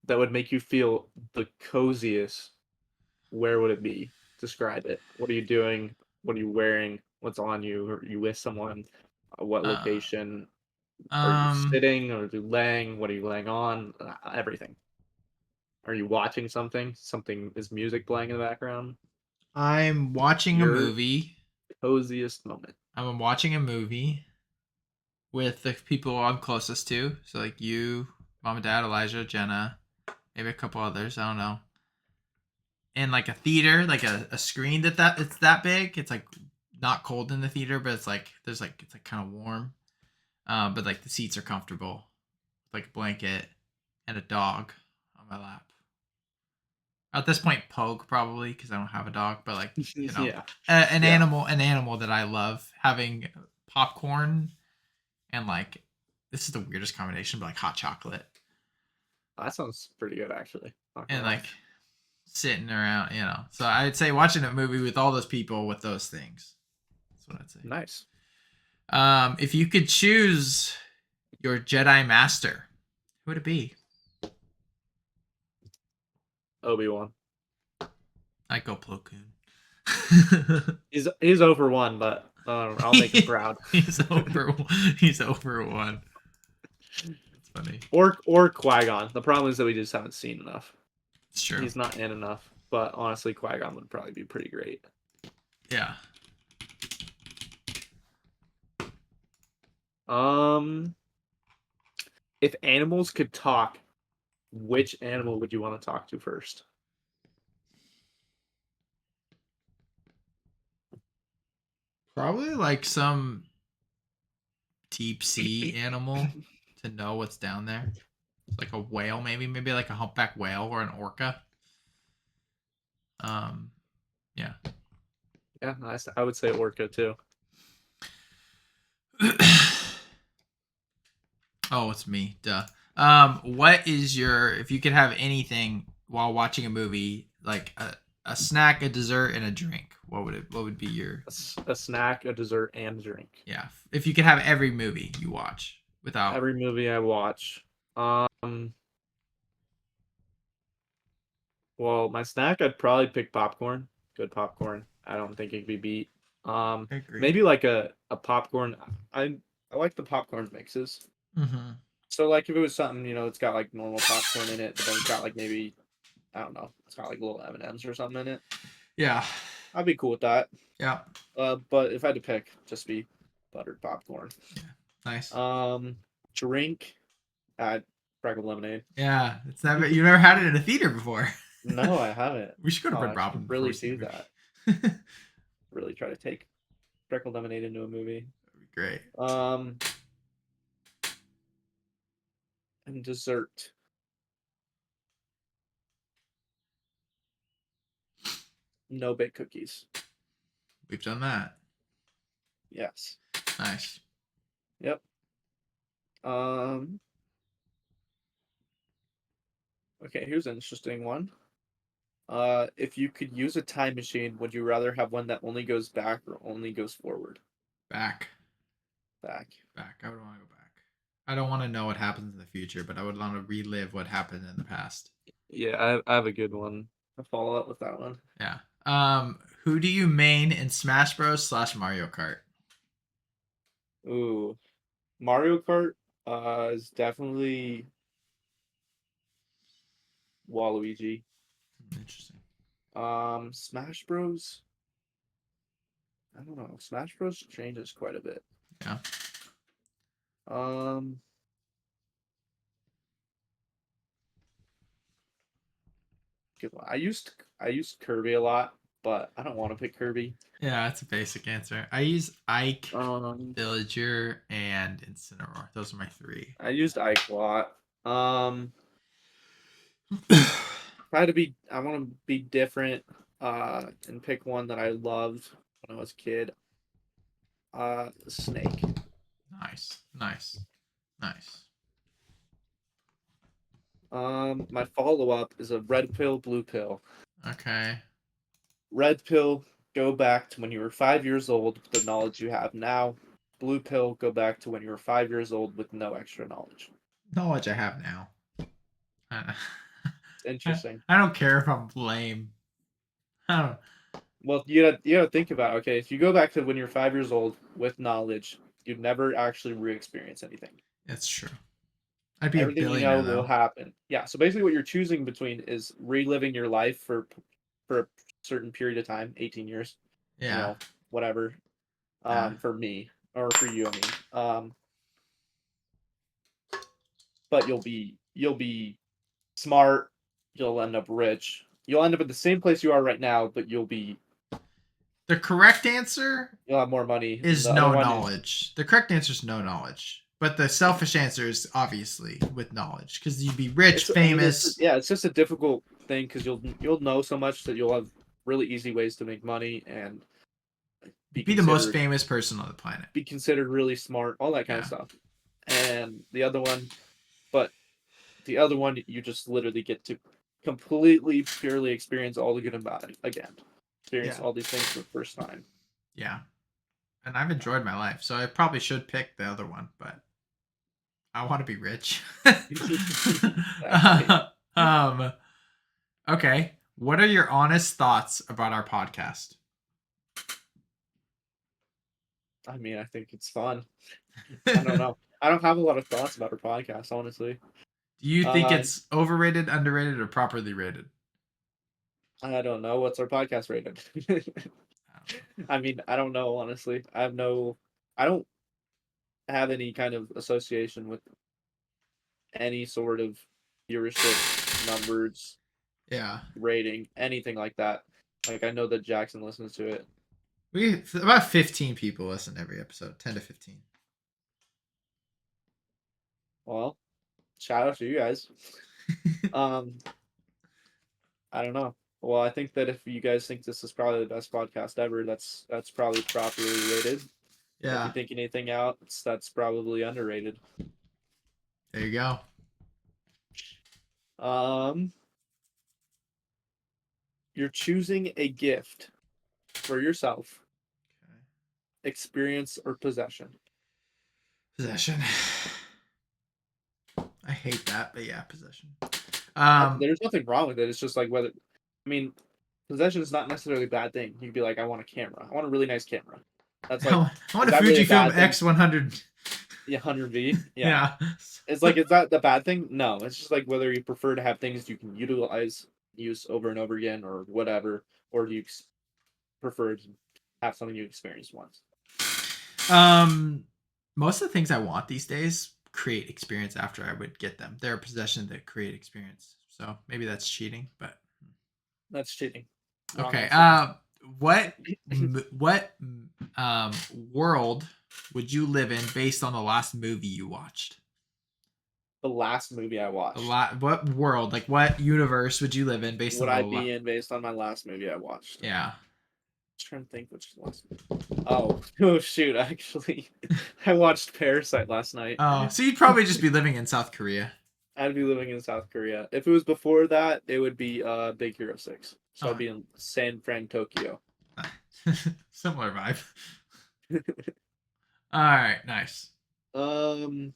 that would make you feel the coziest, where would it be? Describe it. What are you doing? What are you wearing? What's on you? Are you with someone? What Uh, location? Are you um, sitting or are you laying? What are you laying on? Everything. Are you watching something? Something is music playing in the background? I'm watching a Your movie. coziest moment. I'm watching a movie with the people I'm closest to. So like you, mom and dad, Elijah, Jenna, maybe a couple others. I don't know. In like a theater, like a screen that it's that big. It's like not cold in the theater, but it's like there's like it's like kind of warm. But like the seats are comfortable, like a blanket and a dog on my lap. At this point, Pogue probably because I don't have a dog, but like Yeah. Yeah. an animal that I love having popcorn and like this is the weirdest combination, but like hot chocolate That sounds pretty good actually. Not and gonna lie. like sitting around, So I'd say watching a movie with all those people with those things. That's what I'd say. Nice. If you could choose your Jedi Master, who would it be? Obi-Wan. I'd go Plo Koon. He's over one, but I'll make him proud. he's over. He's over one. That's funny. Or Qui-Gon. The problem is that we just haven't seen enough. It's true. He's not in enough. But honestly, Qui-Gon would probably be pretty great. Yeah. If animals could talk, which animal would you want to talk to first? Probably like some deep sea animal to know what's down there. Like a whale, maybe like a humpback whale or an orca. Yeah. Yeah, nice. I would say orca too. Oh, it's me. Duh. What is if you could have anything while watching a movie, like a snack, a dessert, and a drink, what would be your a snack, a dessert, and a drink? Yeah. If you could have every movie you watch without every movie I watch. Well, my snack, I'd probably pick popcorn. Good popcorn. I don't think it could be beat. I agree. Maybe like a popcorn. I like the popcorn mixes. Mm-hmm. So like if it was something, it's got like normal popcorn in it, but then it's got like maybe, I don't know, it's got like little M&Ms or something in it. Yeah. I'd be cool with that. Yeah. But if I had to pick, just be buttered popcorn. Yeah. Nice. Drink, sprinkled lemonade. Yeah, it's never you never had it in a theater before. No, I haven't. We should go to Red Robin. Really do that. Really try to take sprinkled lemonade into a movie. That'd be great. And dessert. No bake cookies. We've done that. Yes. Nice. Yep. Okay, here's an interesting one. If you could use a time machine, would you rather have one that only goes back or only goes forward? Back. Back. I would want to go back. I don't want to know what happens in the future, but I would want to relive what happened in the past. Yeah, I have a good one. I'll follow up with that one. Yeah. Who do you main in Smash Bros. / Mario Kart? Ooh, Mario Kart is definitely Waluigi. Interesting. Smash Bros. I don't know. Smash Bros. Changes quite a bit. Yeah. Good one. I used Kirby a lot, but I don't want to pick Kirby. Yeah, that's a basic answer. I use Ike, Villager, and Incineroar. Those are my three. I used Ike a lot. I want to be different, and pick one that I loved when I was a kid. Snake. Nice. My follow-up is a red pill, blue pill. Okay. Red pill, go back to when you were 5 years old with the knowledge you have now. Blue pill, go back to when you were 5 years old with no extra knowledge. Knowledge I have now. Interesting. I don't care if I'm lame. I don't. Well, you gotta think about it. Okay, if you go back to when you're 5 years old with knowledge, you'd never actually re-experience anything. That's true. I'd be Everything a billionaire, you know will happen. Yeah, so basically what you're choosing between is reliving your life for a certain period of time, 18 years. Yeah. Whatever. For me or for you, I mean. But you'll be smart. You'll end up rich. You'll end up at the same place you are right now, but you'll be. The correct answer. You'll have more money. Is no knowledge. The correct answer is no knowledge. But the selfish answer is obviously with knowledge, because you'd be rich, famous. It's just a difficult thing because you'll know so much that you'll have really easy ways to make money and be the most famous person on the planet. Be considered really smart, all that kind of stuff. And the other one, you just literally get to completely, purely experience all the good and bad again. Experience Yeah. all these things for the first time. Yeah. And I've enjoyed my life, so I probably should pick the other one, but I want to be rich. Exactly. um. Okay. What are your honest thoughts about our podcast? I mean, I think it's fun. I don't know. I don't have a lot of thoughts about our podcast, honestly. Do you think Uh, it's overrated, underrated, or properly rated? I don't know. What's our podcast rated? I don't know. I mean, I don't know, honestly. I don't have any kind of association with any sort of viewership numbers, Yeah. rating, anything like that. Like, I know that Jackson listens to it. We about 15 people listen every episode, 10 to 15. Well, shout out to you guys. Um, I don't know. Well, I think that if you guys think this is probably the best podcast ever, that's probably properly rated. If you Yeah. think anything else, that's probably underrated. There you go. Um, you're choosing a gift for yourself, Okay. experience, or possession. Possession. I hate that, but yeah, possession. There's nothing wrong with it. It's just like whether, I mean, possession is not necessarily a bad thing. You could be like, I want a camera. I want a really nice camera. That's like, I want is a that really a Fujifilm bad thing? X100. Yeah, 100V. Yeah. Yeah. It's like, is that the bad thing? No. It's just like whether you prefer to have things you can use over and over again, or whatever, or do you prefer to have something you experienced once? Um, most of the things I want these days create experience after I would get them. They're a possession that create experience. So maybe that's cheating, but That's cheating. Wrong okay. answer. What what world would you live in based on the last movie you watched? The last movie I watched. What world, like what universe would you live in based Would on I the be in based on my last movie I watched? yeah. Trying to think which is the last movie. Oh, oh shoot! Actually, I watched Parasite last night. Oh, so you'd probably just be living in South Korea. I'd be living in South Korea. If it was before that, it would be Big Hero 6. So I'd Oh, be in San Fran, Tokyo. similar vibe. All right, nice. um,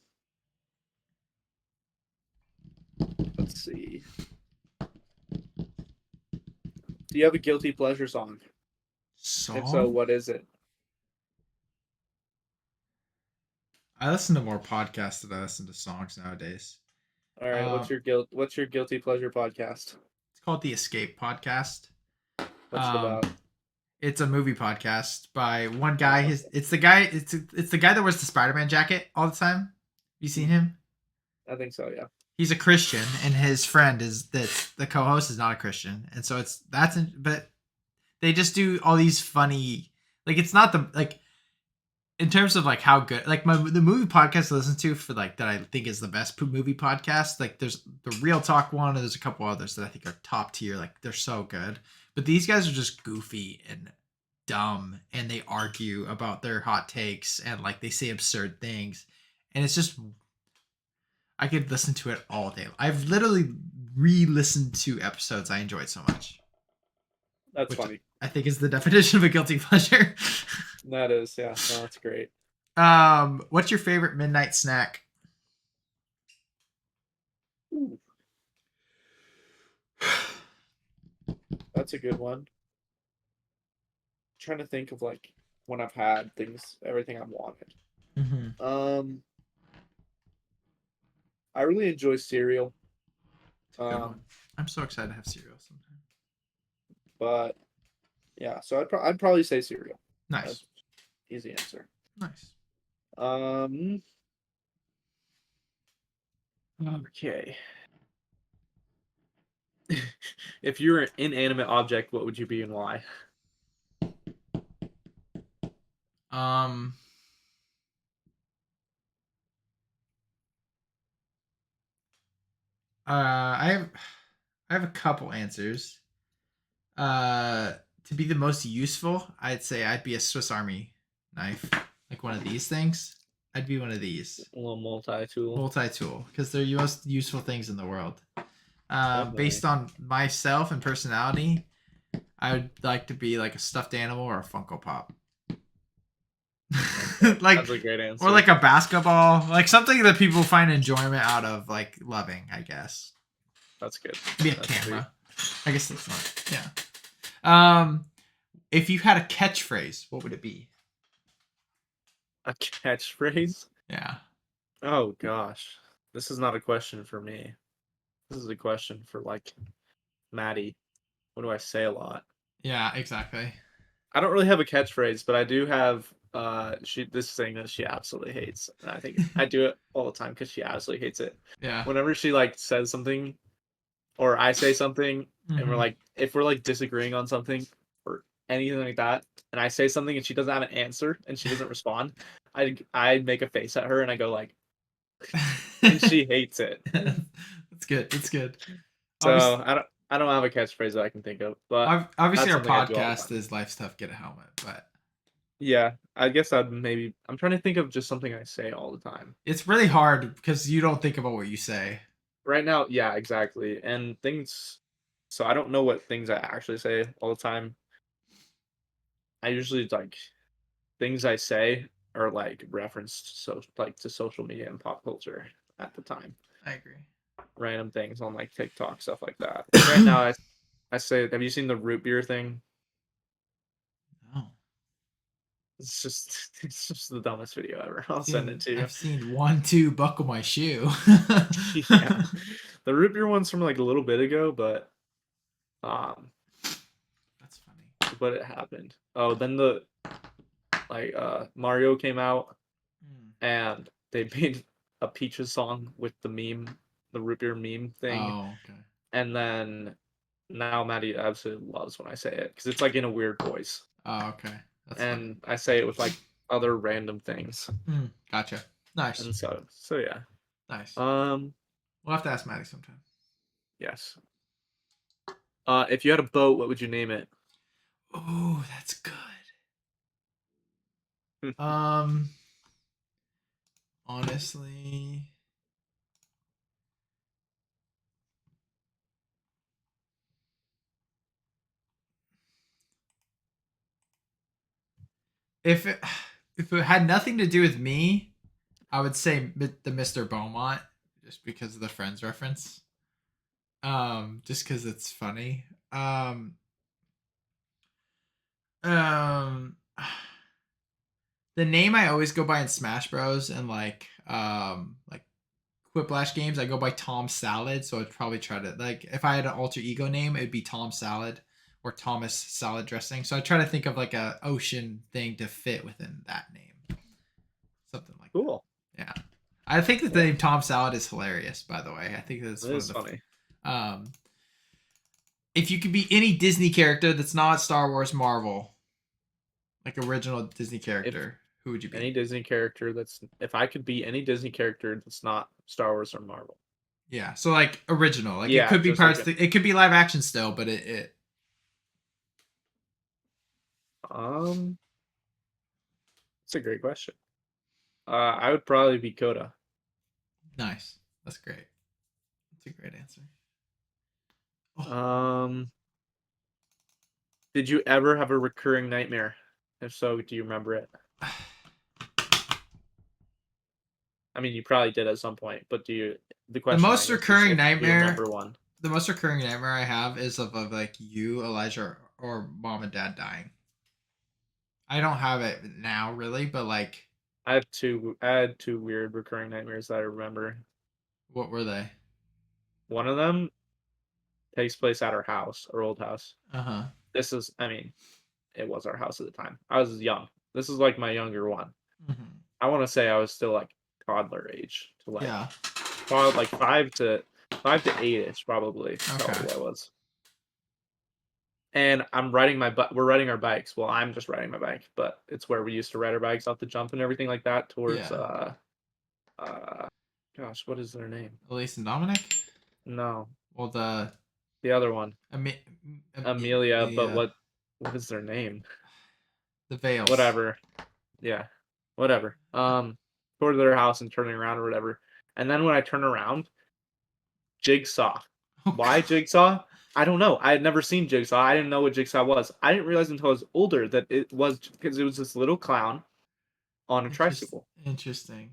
let's see. Do you have a guilty pleasure song? If so, Song? what is it? I listen to more podcasts than I listen to songs nowadays. All right, Um, what's your guilty pleasure podcast? it's called the Escape Podcast. What's it Um, about? it's a movie podcast by one guy. Oh, His it's the guy. It's the guy that wears the Spider-Man jacket all the time. You seen him? I think so, yeah. He's a Christian, and his friend is that the co-host is not a Christian, and so but they just do all these funny, like it's not the like in terms of like how good, like the movie podcast I listen to for like that I think is the best movie podcast, like there's the Real Talk one, and there's a couple others that I think are top tier, like they're so good, but these guys are just goofy and dumb, and they argue about their hot takes, and like they say absurd things, and it's just I could listen to it all day. I've literally re-listened to episodes I enjoyed so much, That's which funny. I think is the definition of a guilty pleasure. That is, yeah. No, that's great. What's your favorite midnight snack? Ooh, that's a good one. Trying to think of like when I've had everything I've wanted. Mm-hmm. I really enjoy cereal. Good one. I'm so excited to have cereal sometime. But yeah, so I'd probably say cereal. Nice. That's easy answer. Nice. Okay. If you were an inanimate object, what would you be and why? Um, I have a couple answers. To be the most useful, I'd say I'd be a Swiss Army knife, like one of these things. I'd be one of these A little multi-tool. multi-tool because they're the most useful things in the world. Definitely. Based on myself and personality, I would like to be like a stuffed animal or a Funko Pop. Okay, Like, that's a great or answer. like a basketball, like something that people find enjoyment out of, like loving, I guess. That's good. Be a That's sweet. camera. I guess that's not. Yeah. If you had a catchphrase, what would it be? A catchphrase? Yeah. Oh gosh, this is not a question for me. This is a question for like Maddie. What do I say a lot? Yeah, exactly. I don't really have a catchphrase, but I do have this thing that she absolutely hates. And I think I do it all the time because she absolutely hates it. Yeah. Whenever she like says something or I say something and we're Mm-hmm. like if we're like disagreeing on something or anything like that, and I say something and she doesn't have an answer and she doesn't respond, I make a face at her and I go like and she hates it. That's good. That's good. So Obviously, I don't have a catchphrase that I can think of, but obviously, that's our something I do all the podcast time. is "Life's Tough, Get a Helmet," but Yeah, I guess I'd maybe I'm trying to think of just something I say all the time. it's really hard because you don't think about what you say. Right now, yeah, exactly. And things so I don't know what things I actually say all the time. I usually like things I say are like referenced so like to social media and pop culture at the time. I agree. Random things on like TikTok, stuff like that. Like right now I say have you seen the root beer thing? No. It's just the dumbest video ever. I'll send it to you. I've seen 1-2 buckle my shoe. Yeah. The root beer one's from like a little bit ago, um That's funny. but it happened. Oh, then the like Mario came out Hmm. and they made a Peaches song with the meme, the root beer meme thing, Oh, okay. and then now Maddie absolutely loves when I say it because it's like in a weird voice, Oh, okay. That's funny. and I say it with like other random things, Gotcha. Nice. and so yeah. Nice. Um, We'll have to ask Maddie sometime. yes. If you had a boat, what would you name it? Oh, that's good. Um, honestly, if it if it had nothing to do with me, I would say the Mr. Beaumont, just because of the Friends reference. Just because it's funny. Um, the name I always go by in Smash Bros. And like Quiplash games, I go by Tom Salad. So I'd probably try to like if I had an alter ego name, it'd be Tom Salad or Thomas Salad Dressing. So I try to think of like a ocean thing to fit within that name, something like that. Cool. Yeah, I think that the Yeah, name Tom Salad is hilarious. By the way, I think that's it one of is the. funny. If you could be any Disney character that's not Star Wars, Marvel, like original Disney If character, who would you any be? Disney character that's if I could be any Disney character that's not Star Wars or Marvel. Yeah, so like original, like it Yeah, could be just like parts. It could be live action still, but it um, it's a great question. I would probably be Coda. nice. That's great. That's a great answer. Oh, Um, did you ever have a recurring nightmare? If so, do you remember it? I mean, you probably did at some point, but do you? The the question, I most guess, is recurring if you nightmare, remember one. the most recurring nightmare I have is of like you, Elijah, or mom and dad dying. I don't have it now really, but like, I had two weird recurring nightmares that I remember. what were they? One of them takes place at our house, our old house. Uh huh. This is, I mean, it was our house at the time. I was young. This is like my younger one. Mm-hmm. I want to say I was still like toddler age to like Yeah. probably like 5 to 8 ish probably is how Okay. old I was. And I'm riding my we're riding our bikes. Well, I'm just riding my bike, but it's where we used to ride our bikes off the jump and everything like that towards Yeah. uh gosh, what is their name? Elise and Dominic. No, Well, the other one. Ami- Amelia, but Amelia, what is their name? the Veils. Whatever. Yeah. Whatever. Toward their house and turning around or whatever. And then when I turn around, Jigsaw. Why Jigsaw? I don't know. I had never seen Jigsaw. I didn't know what Jigsaw was. I didn't realize until I was older that it was because it was this little clown on a tricycle Interesting.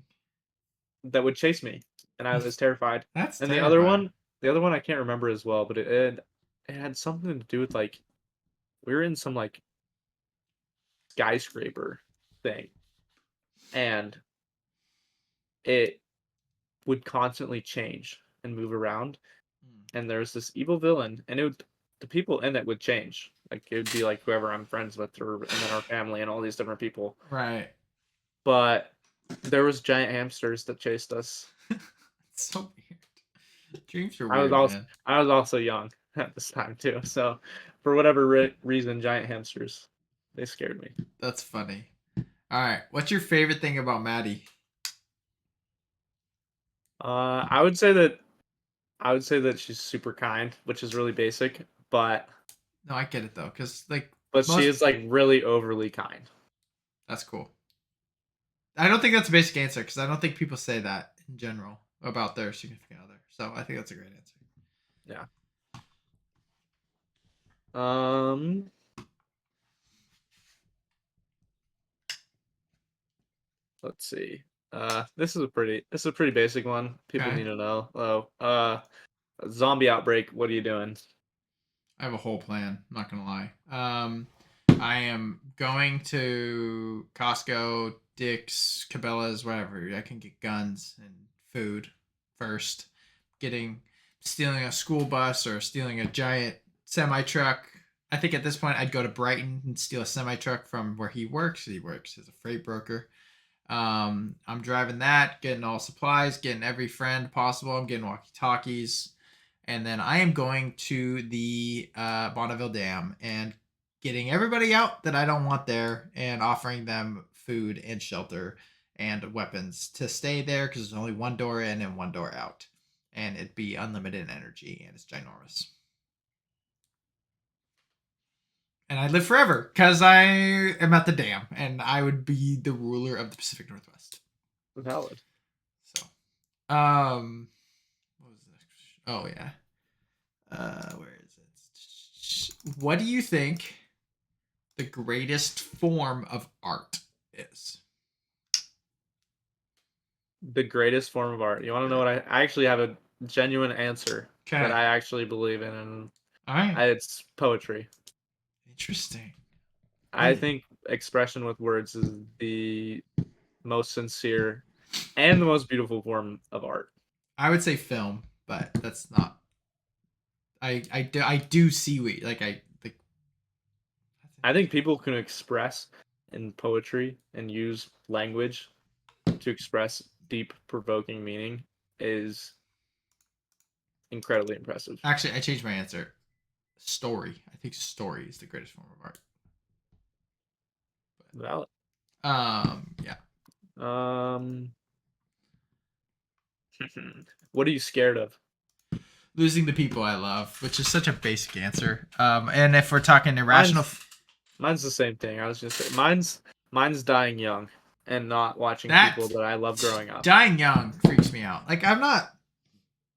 that would chase me, and I was terrified. That's And terrifying. the other one I can't remember as well, but it had something to do with like we were in some like skyscraper thing, and it would constantly change and move around. And there's this evil villain, and the people in it would change. Like it would be like whoever I'm friends with, and then our family, and all these different people. Right. But there was giant hamsters that chased us. It's so weird. Dreams are I was weird, also man. I was also young at this time too. So for whatever reason, giant hamsters, they scared me. That's funny. All right. What's your favorite thing about Maddie? I would say that she's super kind, which is really basic, No, I get it though, because like but she most. is like really overly kind. That's cool. I don't think that's a basic answer because I don't think people say that in general about their significant other. So I think that's a great answer. Yeah. Um. Let's see. This is a pretty basic one. People Okay. need to know. Oh, zombie outbreak. What are you doing? I have a whole plan. I'm not gonna lie. I am going to Costco, Dick's, Cabela's, whatever. I can get guns and food first. Stealing a school bus or stealing a giant semi truck. I think at this point I'd go to Brighton and steal a semi truck from where he works. He works as a freight broker. I'm driving that, getting all supplies, getting every friend possible. I'm getting walkie talkies. And then I am going to the Bonneville Dam and getting everybody out that I don't want there and offering them food and shelter and weapons to stay there because there's only one door in and one door out. And it'd be unlimited energy and it's ginormous. And I'd live forever because I am at the dam and I would be the ruler of the Pacific Northwest. Valid. So, what was the next question? Oh yeah. Where is it? What do you think the greatest form of art is? The greatest form of art. You want to know what I actually have a genuine answer that Okay. I actually believe in, and All right. it's poetry. Interesting. I think expression with words is the most sincere and the most beautiful form of art. I would say film, but that's not. I do see what like I like. I think people can express in poetry and use language to express deep, provoking meaning is incredibly impressive. Actually, I changed my answer. Story. I think story is the greatest form of art. Valid. Yeah. Um, what are you scared of? Losing the people I love, which is such a basic answer. And if we're talking irrational, Mine's the same thing. I was just say mine's dying young and not watching that people that I love growing up. dying young freaks me out. Like I'm not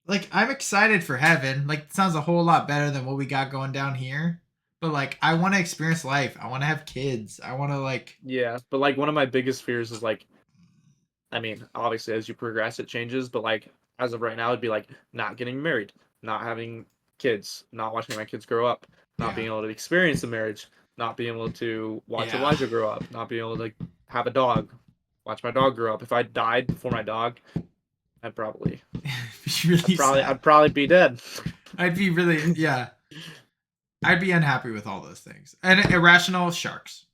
like I'm excited for heaven. Like it sounds a whole lot better than what we got going down here. But like I want to experience life. I want to have kids. I want to like Yeah, but like one of my biggest fears is like, I mean, obviously as you progress it changes, but like as of right now it'd be like not getting married, not having kids, not watching my kids grow up, not yeah. being able to experience the marriage, not being able to watch Yeah. Elijah grow up, not being able to have a dog, watch my dog grow up. If I died before my dog, I'd probably really sad. I'd probably be dead. I'd be really yeah. I'd be unhappy with all those things. And irrational sharks.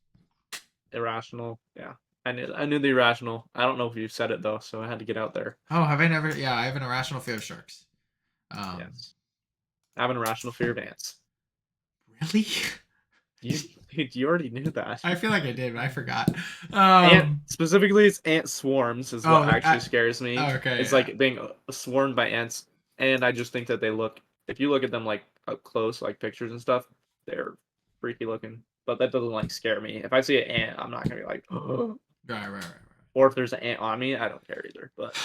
Irrational, yeah. I knew the irrational. I don't know if you said it though, so I had to get out there. Oh, have I never? Yeah, I have an irrational fear of sharks. Yes. I have an irrational fear of ants. Really? You already knew that. I feel like I did, but I forgot. Specifically, it's ant swarms is what actually scares me. Okay, It's yeah. like being swarmed by ants, and I just think that they look. If you look at them like up close, like pictures and stuff, they're freaky looking. But that doesn't like scare me. If I see an ant, I'm not gonna be like, Right. or if there's an ant on me, I don't care either. But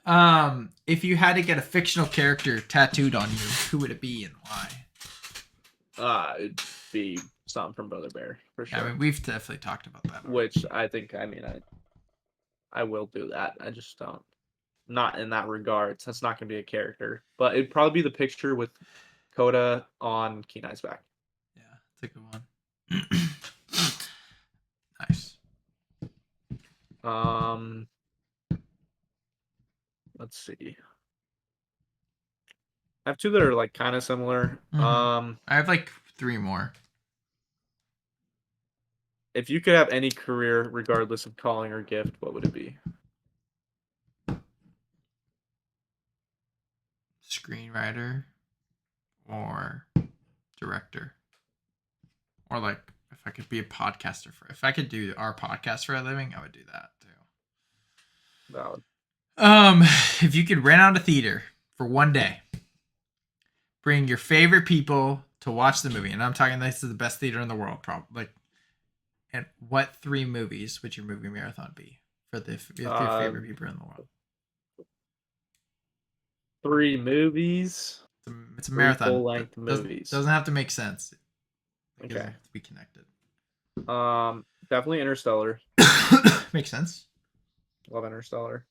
If you had to get a fictional character tattooed on you, who would it be and why? It'd be something from Brother Bear for Yeah, sure. I mean, we've definitely talked about that. Which I think, I will do that. I just don't. Not in that regard. That's not going to be a character, but it'd probably be the picture with Coda on Kenai's back. Yeah, it's a good one. Nice. Let's see. I have two that are like kind of similar. I have like 3 more. If you could have any career regardless of calling or gift, what would it be? Screenwriter or director. Or like if I could be a podcaster if I could do our podcast for a living, I would do that too. Valid. If you could rent out a theater for one day, bring your favorite people to watch the movie, and I'm talking this is the best theater in the world, probably. Like, and what 3 movies would your movie marathon be for your 3 favorite people in the world? 3 movies. It's a 3 marathon. full-length movies. Doesn't have to make sense. It Okay. doesn't have to be connected. Definitely Interstellar. Makes sense. Love Interstellar.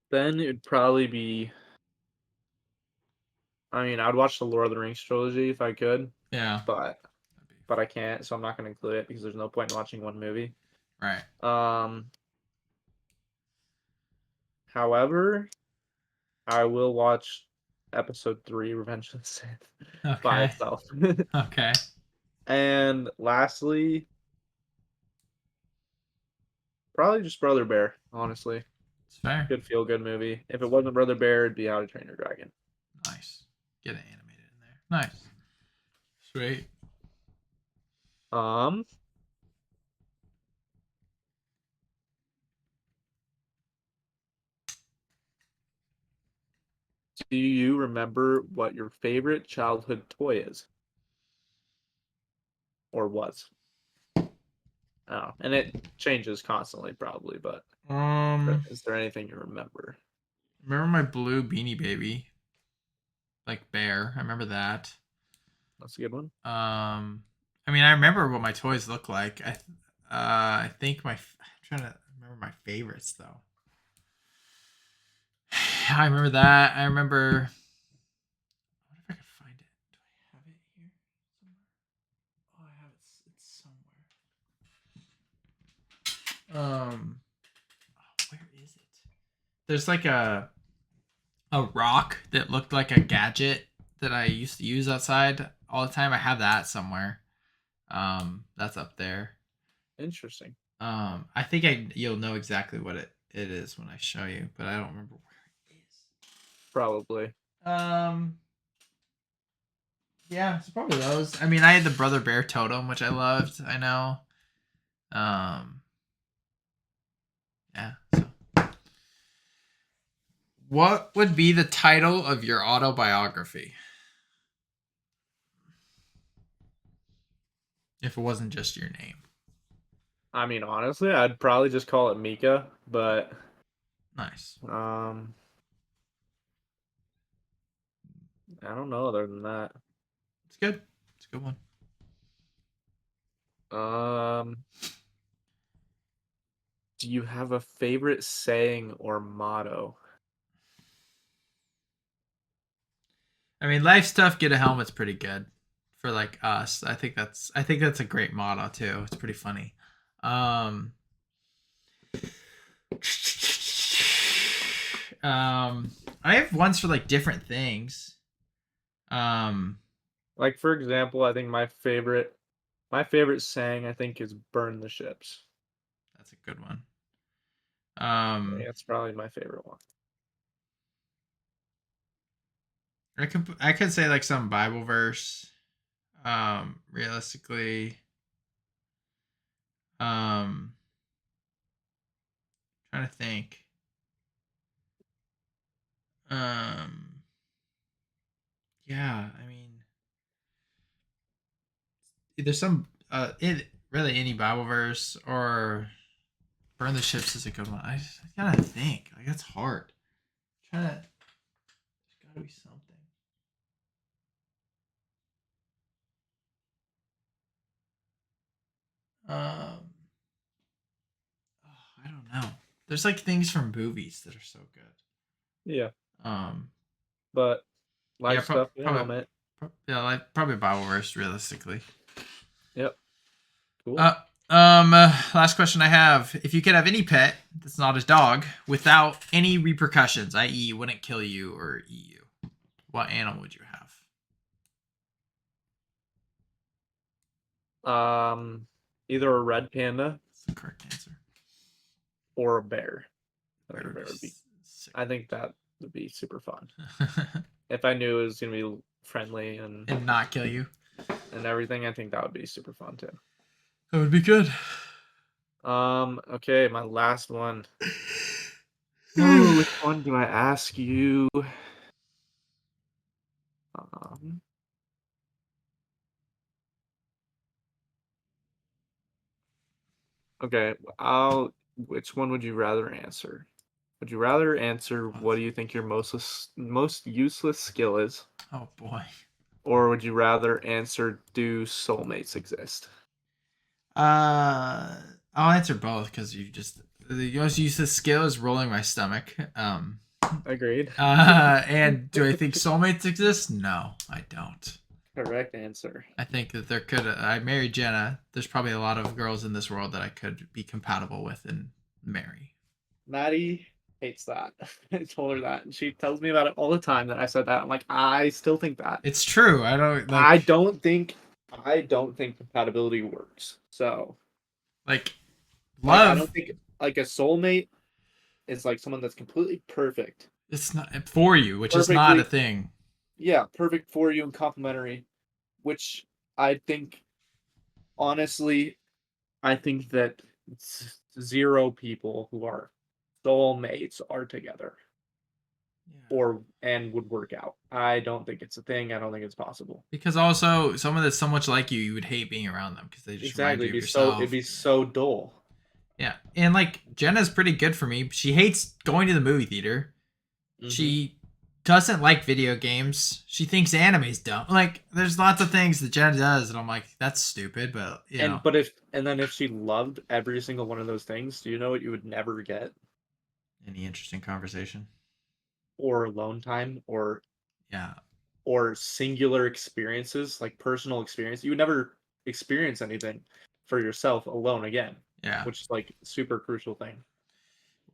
Then it'd probably be. I mean, I'd watch the Lord of the Rings trilogy if I could. Yeah. But I can't, so I'm not going to include it because there's no point in watching one movie. Right. However, I will watch episode 3, Revenge of the Sith, by itself. Okay. And lastly, probably just Brother Bear, honestly. It's fair. Good feel good movie. If it wasn't Brother Bear, it'd be How to Train Your Dragon. Nice. Get it animated in there. Nice. Sweet. Do you remember what your favorite childhood toy is? Or was? Oh, and it changes constantly, probably, but is there anything you remember? Remember my blue Beanie Baby? Like bear. I remember that. That's a good one. I mean, I remember what my toys look like. I think I'm trying to remember my favorites though. I remember that. I remember. I wonder if I can find it. Do I have it here somewhere? Oh, I have it. It's somewhere. Where is it? There's like a rock that looked like a gadget that I used to use outside all the time. I have that somewhere. That's up there. Interesting. I think you'll know exactly what it is when I show you, but I don't remember where it is. Probably. Yeah, it's probably those. I mean, I had the Brother Bear totem, which I loved. I know. Yeah. So, what would be the title of your autobiography? If it wasn't just your name. I mean, honestly, I'd probably just call it Mika, but Nice. I don't know other than that. It's good. It's a good one. Do you have a favorite saying or motto? I mean, life's tough. Get a helmet's pretty good for like us. I think that's a great motto too. It's pretty funny. I have ones for like different things. Like for example, I think my favorite saying I think is "burn the ships." That's a good one. Yeah, it's probably my favorite one. I could say like some Bible verse. Realistically, trying to think. Yeah, I mean, Dude, there's some really any Bible verse or burn the ships is a good one. I gotta think. Like that's hard. I'm trying to. There's gotta be something. Um, I don't know. There's like things from movies that are so good. Yeah, Um, but yeah, life stuff, you know, probably, man. yeah, like probably Bible verse realistically. Yep. Cool. Uh, last question I have: if you could have any pet that's not a dog without any repercussions, i.e., wouldn't kill you or eat you, what animal would you have? Either a red panda That's the correct answer. or a bear. I think a Bear bear would be. sick. I think that would be super fun. If I knew it was gonna be friendly and not kill you. everything, I think that would be super fun too. That would be good. Okay, my last one. Oh, which one do I ask you? Um, okay, which one would you rather answer? Would you rather answer what do you think your most useless skill is? Oh boy. Or would you rather answer do soulmates exist? Uh, I'll answer both because you just the most useless skill is rolling my stomach. Agreed. And do I think soulmates exist? No, I don't. Correct answer. I think that there could. I married Jenna. There's probably a lot of girls in this world that I could be compatible with and marry. Maddie hates that. I told her that, and she tells me about it all the time. That I said that. I'm like, I still think that. It's true. I don't like. I don't think compatibility works. So, Like like, I love. don't think like a soulmate is like someone that's completely perfect. It's not for you, which is not a Perfectly, thing. yeah, perfect for you and complementary. Which I think, honestly, I think that zero people who are soulmates are together Yeah. and would work out. I don't think it's a thing. I don't think it's possible. Because also someone that's so much like you would hate being around them because they just remind Exactly. you of It'd yourself. be so dull. Yeah, and like Jenna's pretty good for me. She hates going to the movie theater. Hmm. She doesn't like video games. She thinks anime's dumb. Like, there's lots of things that Jenna does, and I'm like, that's stupid. But you know, And then if she loved every single one of those things, do you know what you would never get? any interesting conversation? Or alone time Yeah, or singular experiences, like personal experience. You would never experience anything for yourself alone again, yeah. which is like super crucial thing.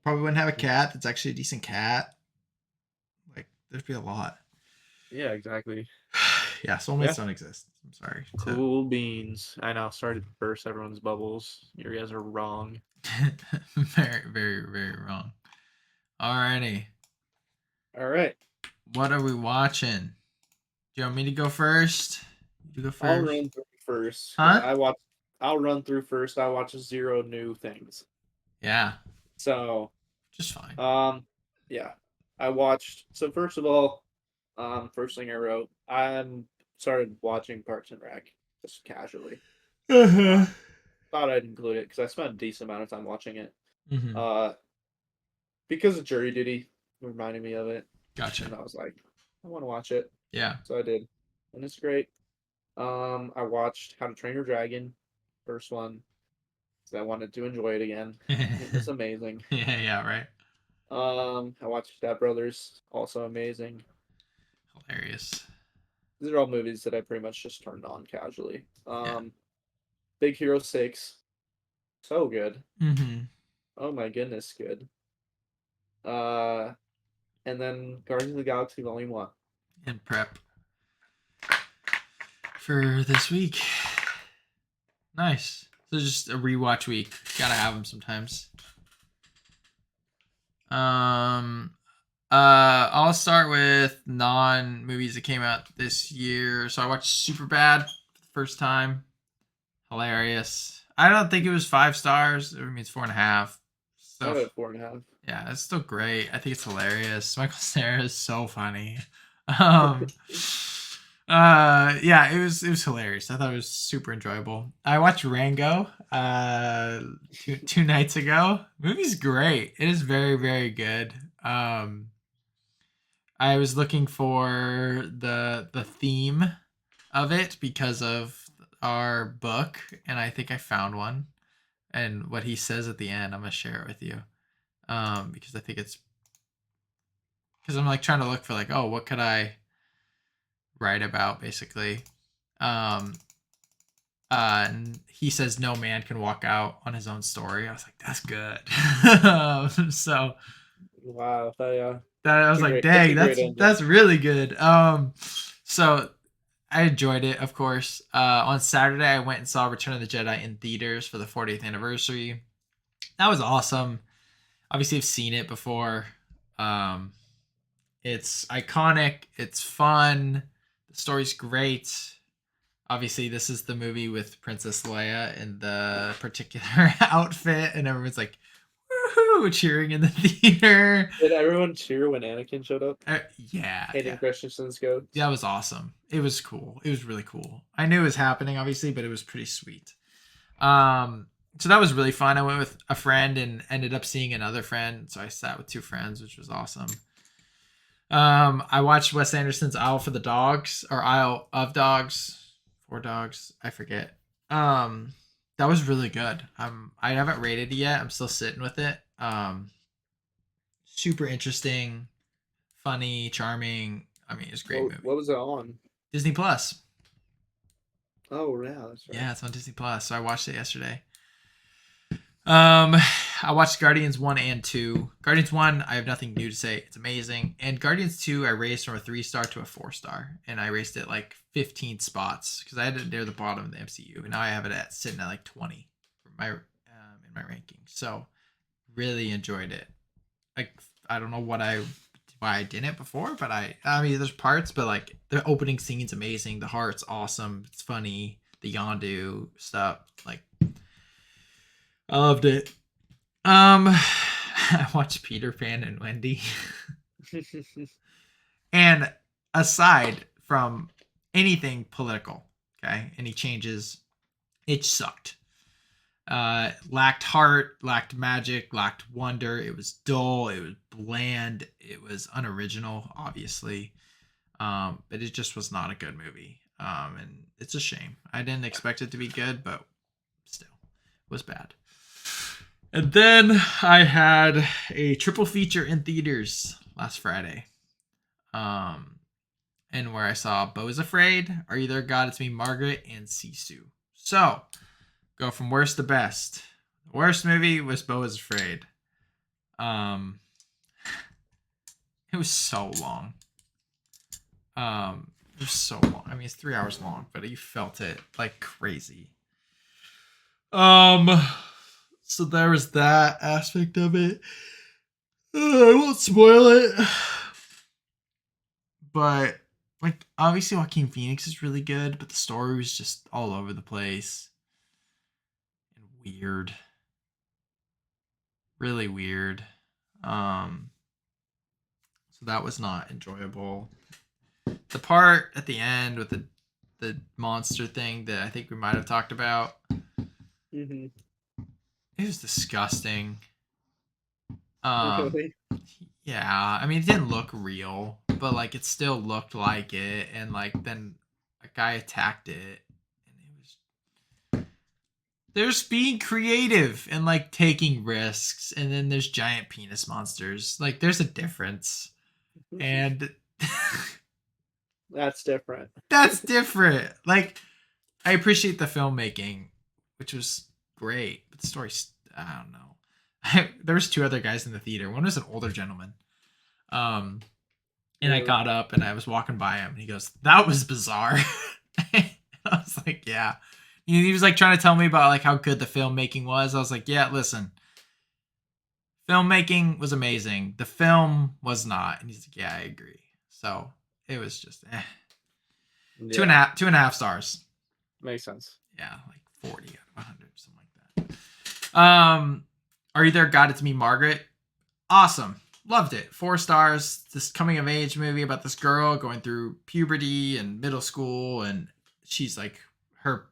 Probably wouldn't have a cat that's actually a decent cat. Like, there'd be a lot. Yeah, exactly. Yeah, soulmates Yeah. don't exist. I'm sorry. Cool beans. I know, sorry to burst everyone's bubbles. You guys are wrong. Very, very, very wrong. Alrighty. All right. What are we watching? Do you want me to go first? You go I'll first. run through first because Huh? I'll run through first. I watch zero new things. Yeah, So, just fine. yeah. I watched so first of all, first thing I wrote, I started watching Parks and Rec just casually. Uh, Uh-huh. thought I'd include it because I spent a decent amount of time watching it. Mm-hmm. Uh, because of jury duty reminded me of it, Gotcha. and I was like, I want to watch it, Yeah. so I did, and it's great. I watched How to Train Your Dragon, first one, because I wanted to enjoy it again. It was amazing. Yeah, right. I watched Step Brothers, also amazing. Hilarious. These are all movies that I pretty much just turned on casually. Yeah. Big Hero 6, so good. Mm-hmm. Oh my goodness, good. Uh, and then Guardians of the Galaxy Volume 1. In prep for this week. Nice. So just a rewatch week. Gotta have them sometimes. Um. I'll start with non movies that came out this year. So I watched Superbad for the first time. Hilarious. I don't think it was 5 stars. I mean, it's 4.5. I So have it 4.5. yeah, it's still great. I think it's hilarious. Michael Cera is so funny. Um, Yeah, it was hilarious. I thought it was super enjoyable. I watched Rango two nights ago. Movie's great. It is very, very good. I was looking for the theme of it because of our book, and I think I found one. And what he says at the end, I'm gonna share it with you. Because I think it's because I'm like trying to look for like, oh, what could I write about basically. Um, and he says no man can walk out on his own story. I was like, that's good. So Wow, that, yeah, that I it's was a like, great, it's dang, a great ending. that's really good. So I enjoyed it, of course. On Saturday, I went and saw Return of the Jedi in theaters for the 40th anniversary. That was awesome. Obviously, I've seen it before. Um, it's iconic. It's fun. The story's great. Obviously, this is the movie with Princess Leia in the particular outfit, and everyone's like, woohoo, cheering in the theater. Did everyone cheer when Anakin showed up? Yeah, Hayden yeah. Christensen's goat. That was awesome. It was cool. It was really cool. I knew it was happening, obviously, but it was pretty sweet. So that was really fun. I went with a friend and ended up seeing another friend. So I sat with two friends, which was awesome. I watched Wes Anderson's Isle for the Dogs or Isle of Dogs, for dogs. I forget. That was really good. I haven't rated it yet. I'm still sitting with it. Super interesting, funny, charming. I mean, it's a great movie. What was it on? Disney Plus. Oh yeah, that's right. Yeah, it's on Disney Plus. So I watched it yesterday. I watched Guardians 1 and 2. Guardians 1, I have nothing new to say. It's amazing. And Guardians 2, I raised from a 3-star to a 4-star. And I raised it like 15 spots because I had it near the bottom of the MCU. And now I have it at sitting at like 20 for my in my ranking. So really enjoyed it. Like I don't know why I didn't before, but I mean there's parts, but like the opening scene's amazing. The heart's awesome. It's funny. The Yondu stuff, like I loved it. I watched Peter Pan and Wendy. And aside from anything political, okay, any changes, it sucked. Lacked heart, lacked magic, lacked wonder. It was dull. It was bland. It was unoriginal, obviously. But it just was not a good movie. And it's a shame. I didn't expect it to be good, but still, it was bad. And then I had a triple feature in theaters last Friday. And where I saw Beau is Afraid, Are You There, God? It's Me, Margaret, and Sisu. So, go from worst to best. The worst movie was Beau is Afraid. It was so long. It was so long. I mean, it's 3 hours long, but you felt it like crazy. So there was that aspect of it. I won't spoil it. But like obviously Joaquin Phoenix is really good, but the story was just all over the place and weird. Really weird. So that was not enjoyable. The part at the end with the monster thing that I think we might have talked about. Mm-hmm. It was disgusting. Really? Yeah, I mean, it didn't look real, but like it still looked like it, and like then a guy attacked it, and it was there's being creative and like taking risks, and then there's giant penis monsters. Like there's a difference, and That's different. that's different. Like I appreciate the filmmaking, which was great, but the story's I don't know. There was two other guys in the theater. One was an older gentleman. And I got up and I was walking by him and he goes, "That was bizarre." I was like, "Yeah." He was like trying to tell me about like how good the filmmaking was. I was like, "Yeah, listen. Filmmaking was amazing. The film was not." And he's like, "Yeah, I agree." So it was just Yeah. 2.5 stars. Makes sense. Yeah, like 40 out of 100, something like that. Are You There, God? It's Me, Margaret. Awesome. loved it. 4 stars. This coming of age movie about this girl going through puberty and middle school, and she's like, her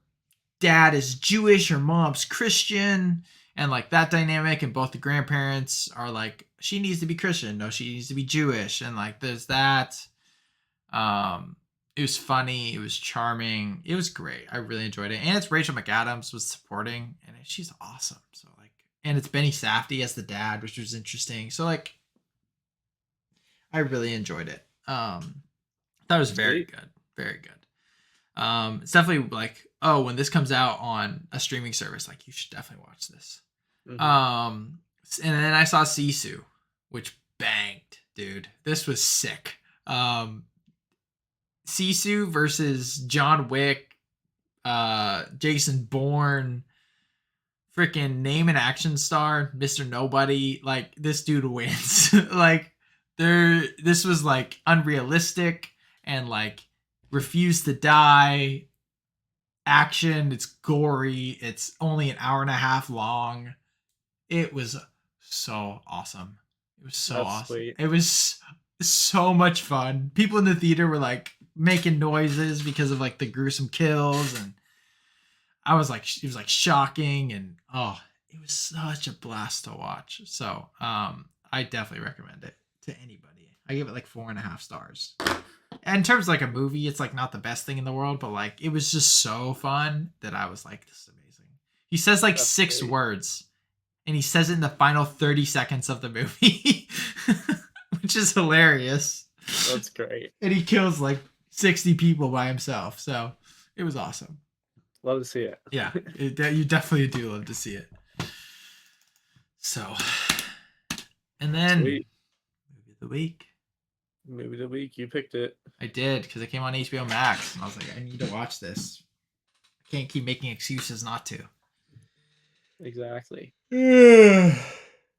dad is Jewish, her mom's Christian, and like that dynamic, and both the grandparents are like, she needs to be Christian, no, she needs to be Jewish, and like there's that. It was funny, it was charming, it was great. I really enjoyed it, and it's Rachel McAdams was supporting, and she's awesome. So like, and it's Benny Safdie as the dad, which was interesting. So like, I really enjoyed it. That was very good, very good. It's definitely like, oh, when this comes out on a streaming service, like you should definitely watch this. Mm-hmm. And then I saw Sisu, which banged, dude. This was sick. Sisu versus John Wick, Jason Bourne, freaking name an action star, Mr. Nobody. Like this dude wins. Like this was like unrealistic and like refuse to die action. It's gory. It's only an hour and a half long. It was so awesome. It was so awesome. Sweet. It was so much fun. People in the theater were like making noises because of like the gruesome kills, and I was like, it was like shocking, and oh, it was such a blast to watch. So I definitely recommend it to anybody. I give it like 4.5 stars. And in terms of like a movie, it's like not the best thing in the world, but like it was just so fun that I was like, this is amazing. He says like That's 6 great. Words, and he says it in the final 30 seconds of the movie, which is hilarious. That's great. And he kills like 60 people by himself. So it was awesome. Love to see it. Yeah, you definitely do love to see it. So, and then Sweet. Movie of the Week. Movie of the Week. You picked it. I did, because it came on HBO Max, and I was like, I need to watch this. I can't keep making excuses not to. Exactly.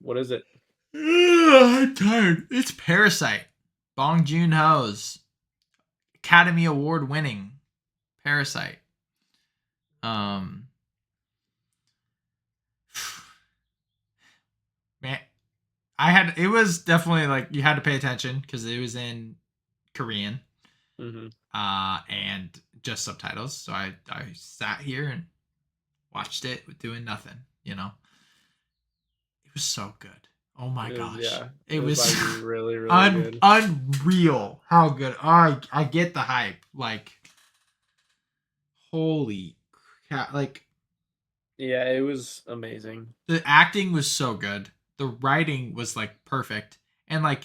What is it? I'm tired. It's Parasite. Bong Joon-ho's Academy Award winning Parasite. Man, it was definitely like, you had to pay attention because it was in Korean. Mm-hmm. And just subtitles. So I sat here and watched it with doing nothing, you know. It was so good. Oh my gosh. Yeah. It was like really, really good. Unreal how good. I get the hype. Like, holy crap. Like, yeah, it was amazing. The acting was so good. The writing was like perfect. And like,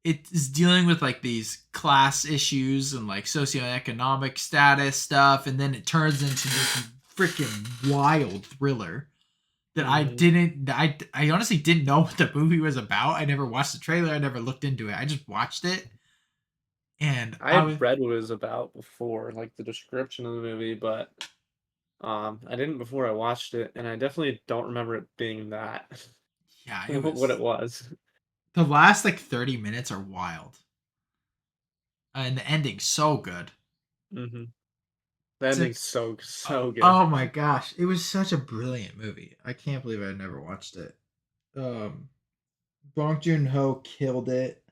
it is dealing with like these class issues and like socioeconomic status stuff, and then it turns into this freaking wild thriller that I honestly didn't know what the movie was about. I never watched the trailer. I never looked into it. I just watched it. And I had read what it was about before, like the description of the movie, but I didn't before I watched it, and I definitely don't remember it being that. Yeah, what it was. The last like 30 minutes are wild. And the ending's so good. Mm-hmm. The ending's so good. Oh my gosh. It was such a brilliant movie. I can't believe I never watched it. Bong Joon-ho killed it.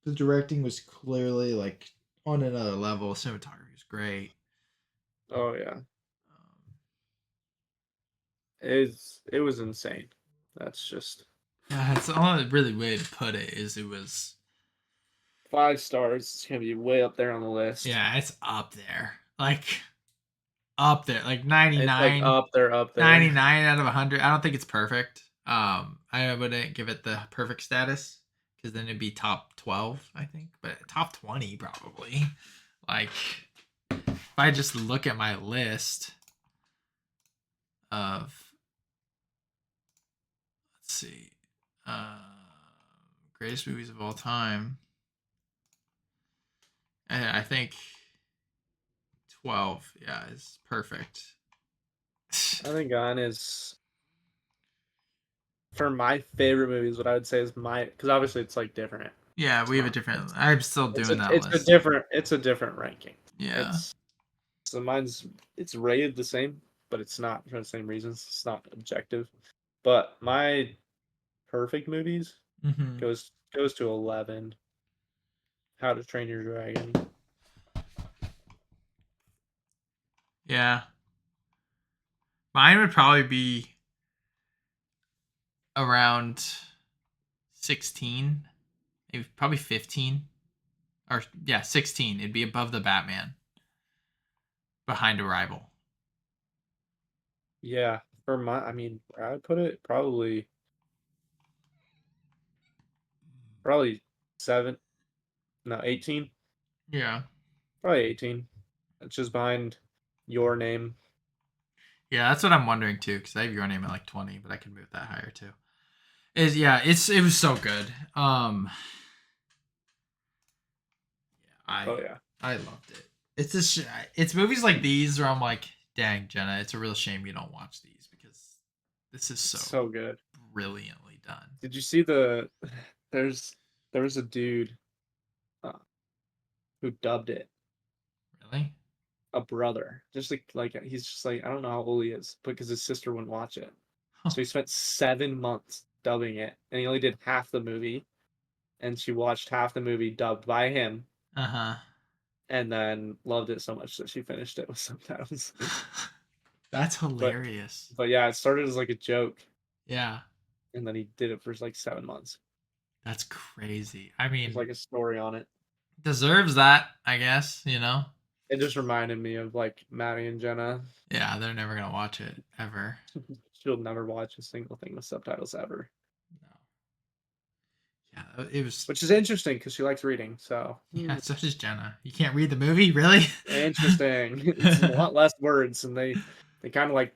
The directing was clearly like on another level. Cinematography was great. Oh yeah. It was insane. That's just... Yeah, that's the only really way to put it is it was 5 stars. It's gonna be way up there on the list. Yeah, it's up there. Like up there. Like 99. It's like up there. 99 out of 100. I don't think it's perfect. I wouldn't give it the perfect status because then it'd be top 12, I think. But top 20 probably. Like, if I just look at my list of, let's see, greatest movies of all time, I think 12, yeah, is perfect. I think on is, for my favorite movies, what I would say is because obviously it's like different. Yeah, we have a different. I'm still doing that. It's list. It's a different ranking. Yeah. So it's rated the same, but it's not for the same reasons. It's not objective. But my perfect movies, Mm-hmm. Goes to 11. How to Train Your Dragon. Yeah. Mine would probably be around 16, maybe probably 15. Or, yeah, 16. It'd be above the Batman, behind Arrival. Yeah, for my, I mean, I'd put it probably 7, no, 18. Yeah. Probably 18. It's just behind Your Name. Yeah, that's what I'm wondering too, because I have Your Name at like 20, but I can move that higher too. It was so good. Oh yeah, I loved it. It's just it's movies like these where I'm like, dang, Jenna, it's a real shame you don't watch these because this is it's so so good. brilliantly done. Did you see there's there was a dude uh, who dubbed it, Really? a brother, just like he's just like I don't know how old he is, because his sister wouldn't watch it, Huh. so he spent 7 months dubbing it, and he only did half the movie, and she watched half the movie dubbed by him, Uh huh. and then loved it so much that she finished it with subtitles. That's but hilarious. but yeah, it started as like a joke, Yeah, and then he did it for like 7 months. that's crazy. I There's mean, like a story on it. deserves that, I guess. It just reminded me of like Maddie and Jenna. Yeah, they're never gonna watch it ever. She'll never watch a single thing with subtitles ever, No. Yeah, it was. which is interesting because she likes reading. So Yeah, so does Jenna. You can't read the movie, really? interesting. It's a lot less words, and they kind of like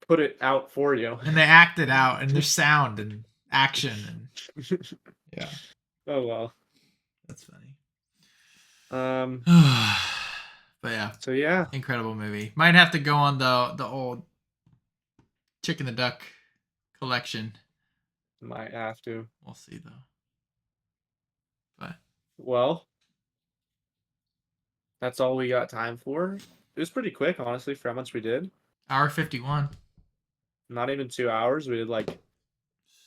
put it out for you. And they act it out, and there's sound and action, and yeah, Oh well. that's funny. Um. But yeah, So yeah, incredible movie. Might have to go on the old Chicken the Duck collection. might have to. We'll see though. But Well, that's all we got time for. It was pretty quick, honestly, for how much we did. hour 51. Not even 2 hours. We did like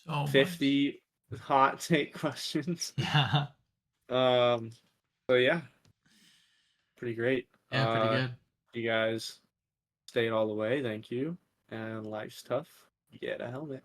So much. 50 hot take questions. Yeah. Um. So yeah, pretty great. Yeah, pretty good. You guys stayed all the way. Thank you. And life's tough. Get a helmet.